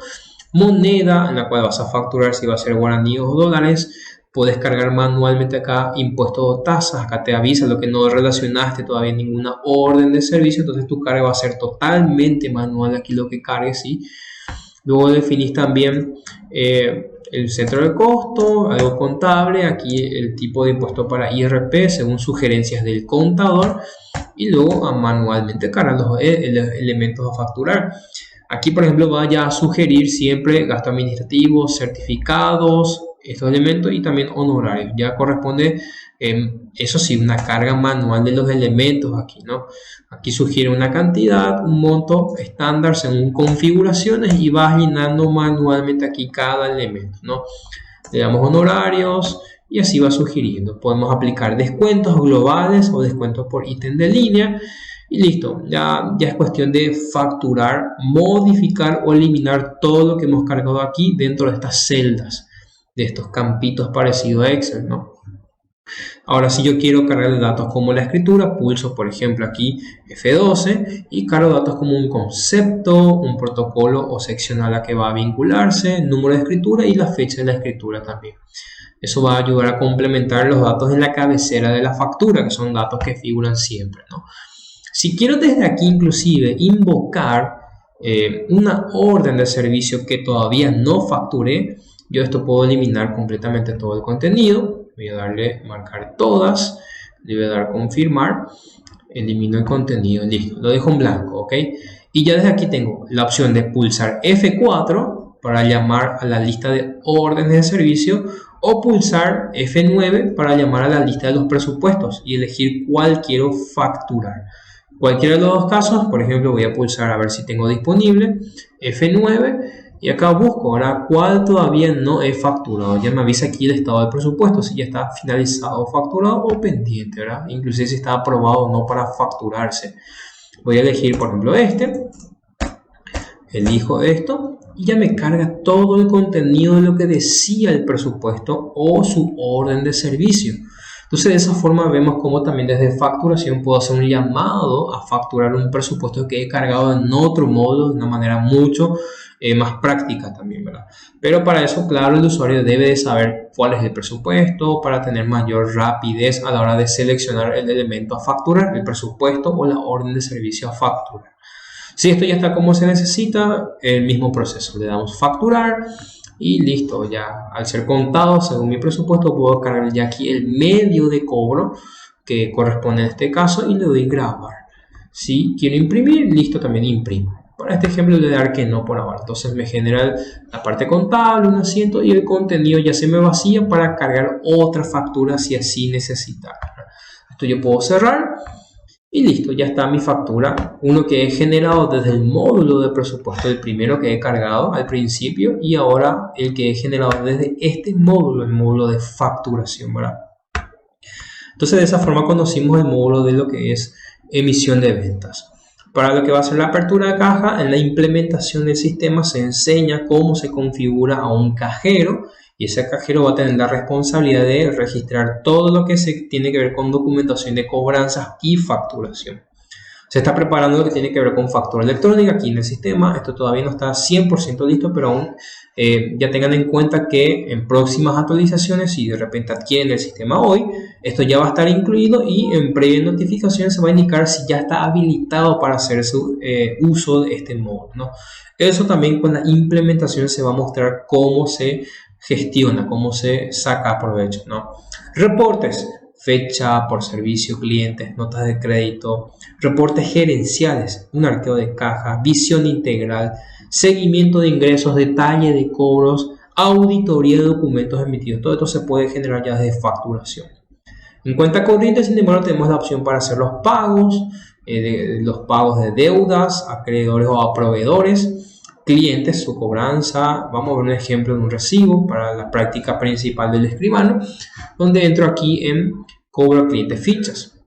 moneda en la cual vas a facturar si va a ser guaraní o dólares. Puedes cargar manualmente acá impuestos o tasas. Acá te avisa lo que no relacionaste todavía en ninguna orden de servicio. Entonces tu carga va a ser totalmente manual aquí lo que cargues, ¿sí? Luego definís también el centro de costo, algo contable, aquí el tipo de impuesto para IRP según sugerencias del contador y luego manualmente cargar los elementos a facturar. Aquí, por ejemplo, vaya a sugerir siempre gastos administrativos, certificados, estos elementos y también honorarios. Ya corresponde, eso sí, una carga manual de los elementos aquí, ¿no? Aquí sugiere una cantidad, un monto estándar según configuraciones y vas llenando manualmente aquí cada elemento, ¿no? Le damos honorarios y así va sugiriendo. Podemos aplicar descuentos globales o descuentos por ítem de línea. Y listo, ya es cuestión de facturar, modificar o eliminar todo lo que hemos cargado aquí dentro de estas celdas, de estos campitos parecidos a Excel, ¿no? Ahora, si yo quiero cargar datos como la escritura, pulso por ejemplo aquí F12 y cargo datos como un concepto, un protocolo o sección a la que va a vincularse, número de escritura y la fecha de la escritura también. Eso va a ayudar a complementar los datos en la cabecera de la factura, que son datos que figuran siempre, ¿no? Si quiero desde aquí inclusive invocar una orden de servicio que todavía no facturé, yo esto puedo eliminar completamente todo el contenido. Voy a darle marcar todas, le voy a dar confirmar, elimino el contenido, listo, lo dejo en blanco, ¿ok? Y ya desde aquí tengo la opción de pulsar F4 para llamar a la lista de órdenes de servicio o pulsar F9 para llamar a la lista de los presupuestos y elegir cuál quiero facturar. Cualquiera de los dos casos, por ejemplo, voy a pulsar a ver si tengo disponible F9 y acá busco ahora cuál todavía no he facturado. Ya me avisa aquí el estado del presupuesto, si ya está finalizado, facturado o pendiente, ¿verdad? Inclusive si está aprobado o no para facturarse. Voy a elegir, por ejemplo, elijo esto y ya me carga todo el contenido de lo que decía el presupuesto o su orden de servicio. Entonces de esa forma vemos cómo también desde facturación puedo hacer un llamado a facturar un presupuesto que he cargado en otro módulo de una manera mucho más práctica también, ¿verdad? Pero para eso, claro, el usuario debe de saber cuál es el presupuesto para tener mayor rapidez a la hora de seleccionar el elemento a facturar, el presupuesto o la orden de servicio a facturar. Si esto ya está como se necesita, el mismo proceso, le damos facturar. Y listo, ya al ser contado según mi presupuesto puedo cargar ya aquí el medio de cobro que corresponde en este caso y le doy grabar. Si quiero imprimir, listo, también imprimo. Para este ejemplo le voy a dar que no por ahora. Entonces me genera la parte contable, un asiento y el contenido ya se me vacía para cargar otra factura si así necesita. Esto yo puedo cerrar. Y listo, ya está mi factura, uno que he generado desde el módulo de presupuesto, el primero que he cargado al principio y ahora el que he generado desde este módulo, el módulo de facturación, ¿verdad? Entonces de esa forma conocimos el módulo de lo que es emisión de ventas. Para lo que va a ser la apertura de caja, en la implementación del sistema se enseña cómo se configura a un cajero. Y ese cajero va a tener la responsabilidad de registrar todo lo que se tiene que ver con documentación de cobranzas y facturación. Se está preparando lo que tiene que ver con factura electrónica aquí en el sistema. Esto todavía no está 100% listo, pero aún ya tengan en cuenta que en próximas actualizaciones, si de repente adquieren el sistema hoy, esto ya va a estar incluido y en previa notificación se va a indicar si ya está habilitado para hacer su uso de este módulo, ¿no? Eso también con la implementación se va a mostrar cómo se gestiona, cómo se saca provecho, ¿no? Reportes, fecha por servicio, clientes, notas de crédito, reportes gerenciales, un arqueo de caja, visión integral, seguimiento de ingresos, detalle de cobros, auditoría de documentos emitidos. Todo esto se puede generar ya desde facturación. En cuenta corriente, sin embargo, tenemos la opción para hacer los pagos de deudas, acreedores o a proveedores, clientes, su cobranza. Vamos a ver un ejemplo de un recibo para la práctica principal del escribano, donde entro aquí en cobro a cliente fichas.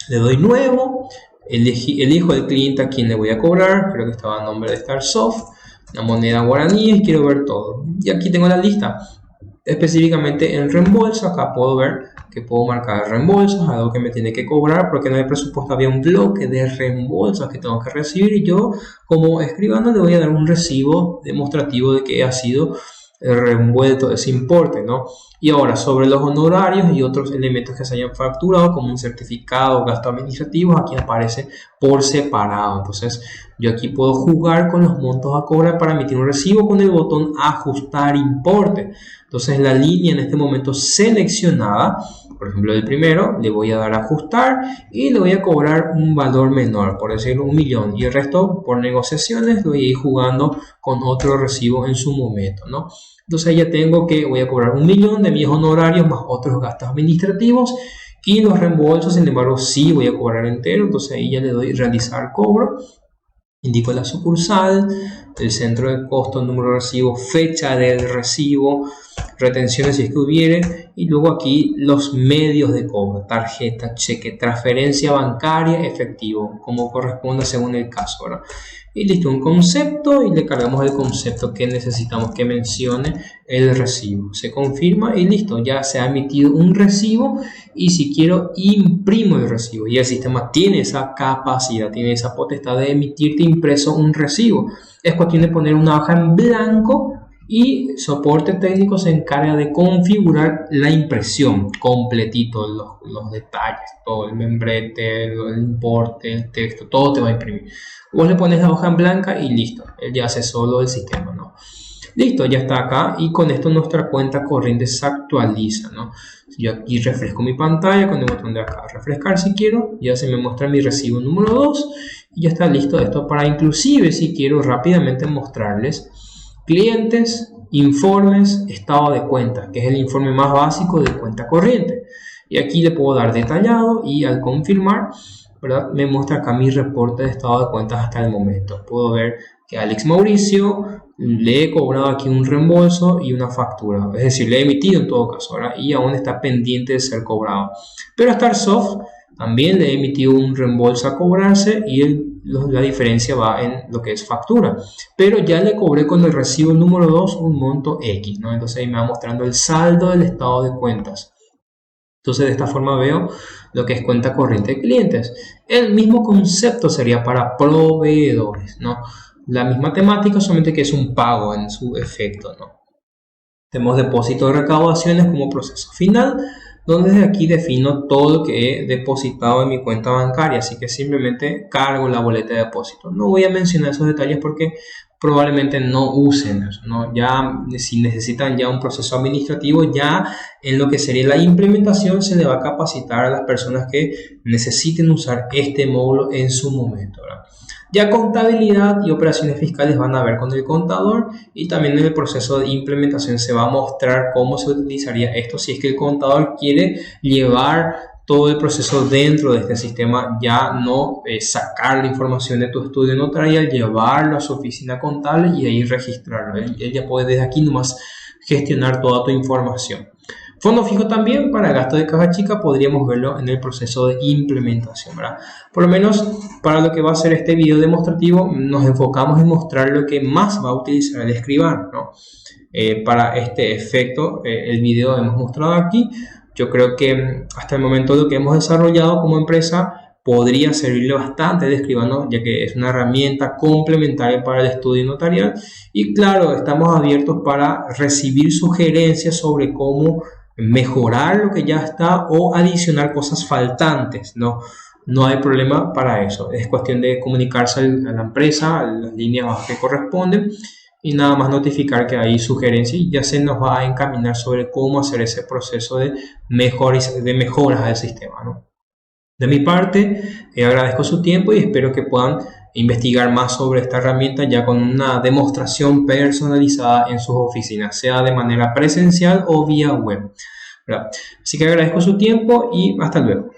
Le doy nuevo, elijo el cliente a quien le voy a cobrar, creo que estaba a nombre de Starsoft, la moneda guaraní y quiero ver todo. Y aquí tengo la lista. Específicamente en reembolso, acá puedo ver que puedo marcar reembolsos, algo que me tiene que cobrar porque en el presupuesto había un bloque de reembolsos que tengo que recibir y yo como escribano le voy a dar un recibo demostrativo de que ha sido revuelto ese importe, ¿no? Y ahora sobre los honorarios y otros elementos que se hayan facturado como un certificado o gastos administrativos, aquí aparece por separado. Entonces yo aquí puedo jugar con los montos a cobrar para emitir un recibo con el botón ajustar importe. Entonces la línea en este momento seleccionada Por ejemplo, el primero le voy a dar a ajustar y le voy a cobrar un valor menor, por decirlo 1.000.000, y el resto por negociaciones lo voy a ir jugando con otro recibo en su momento, ¿no? Entonces ya tengo que voy a cobrar 1.000.000 de mis honorarios más otros gastos administrativos, y los reembolsos, sin embargo, sí voy a cobrar entero. Entonces ahí ya le doy realizar cobro. Indico la sucursal, el centro de costo, número de recibo, fecha del recibo, retenciones si es que hubiere, y luego aquí los medios de cobro: tarjeta, cheque, transferencia bancaria, efectivo, como corresponda según el caso, ¿verdad? Y listo, un concepto, y le cargamos el concepto que necesitamos que mencione el recibo. Se confirma y listo, ya se ha emitido un recibo. Y si quiero, imprimo el recibo, y el sistema tiene esa capacidad, tiene esa potestad de emitirte impreso un recibo. Es cuestión de poner una hoja en blanco y soporte técnico se encarga de configurar la impresión completito, los detalles, todo el membrete, el importe, el texto, todo te va a imprimir. Vos le pones la hoja en blanca y listo, él ya hace solo el sistema, ¿no? Listo, ya está acá, y con esto nuestra cuenta corriente se actualiza, ¿no? Yo aquí refresco mi pantalla con el botón de acá, refrescar si quiero, ya se me muestra mi recibo número 2 y ya está listo esto para, inclusive si quiero rápidamente mostrarles clientes, informes, estado de cuenta, que es el informe más básico de cuenta corriente. Y aquí le puedo dar detallado y al confirmar, ¿verdad?, me muestra acá mi reporte de estado de cuentas hasta el momento. Puedo ver que a Alex Mauricio le he cobrado aquí un reembolso y una factura, es decir, le he emitido en todo caso, ¿verdad?, y aún está pendiente de ser cobrado. Pero a Starsoft también le he emitido un reembolso a cobrarse, y la diferencia va en lo que es factura, pero ya le cobré con el recibo número 2 un monto X, ¿no? Entonces ahí me va mostrando el saldo del estado de cuentas. Entonces de esta forma veo lo que es cuenta corriente de clientes. El mismo concepto sería para proveedores, ¿no? La misma temática, solamente que es un pago en su efecto, ¿no? Tenemos depósito de recaudaciones como proceso final, donde desde aquí defino todo lo que he depositado en mi cuenta bancaria, así que simplemente cargo la boleta de depósito. No voy a mencionar esos detalles porque probablemente no usen eso, ¿no? Ya si necesitan ya un proceso administrativo, ya en lo que sería la implementación se le va a capacitar a las personas que necesiten usar este módulo en su momento, ¿verdad? Ya contabilidad y operaciones fiscales van a ver con el contador, y también en el proceso de implementación se va a mostrar cómo se utilizaría esto si es que el contador quiere llevar todo el proceso dentro de este sistema, ya no sacar la información de tu estudio notarial, llevarlo a su oficina contable y ahí registrarlo. Él ya puede desde aquí nomás gestionar toda tu información. Fondo fijo también para gasto de caja chica podríamos verlo en el proceso de implementación, ¿verdad? Por lo menos para lo que va a ser este video demostrativo nos enfocamos en mostrar lo que más va a utilizar el escribano, ¿no? Para este efecto el video hemos mostrado aquí. Yo creo que hasta el momento lo que hemos desarrollado como empresa podría servirle bastante de escribano, ya que es una herramienta complementaria para el estudio notarial. Y claro, estamos abiertos para recibir sugerencias sobre cómo mejorar lo que ya está o adicionar cosas faltantes, ¿no? No hay problema para eso. Es cuestión de comunicarse a la empresa, a las líneas que corresponden, y nada más notificar que hay sugerencias y ya se nos va a encaminar sobre cómo hacer ese proceso de mejoras del sistema, ¿no? De mi parte, agradezco su tiempo y espero que puedan investigar más sobre esta herramienta ya con una demostración personalizada en sus oficinas, sea de manera presencial o vía web, ¿verdad? Así que agradezco su tiempo y hasta luego.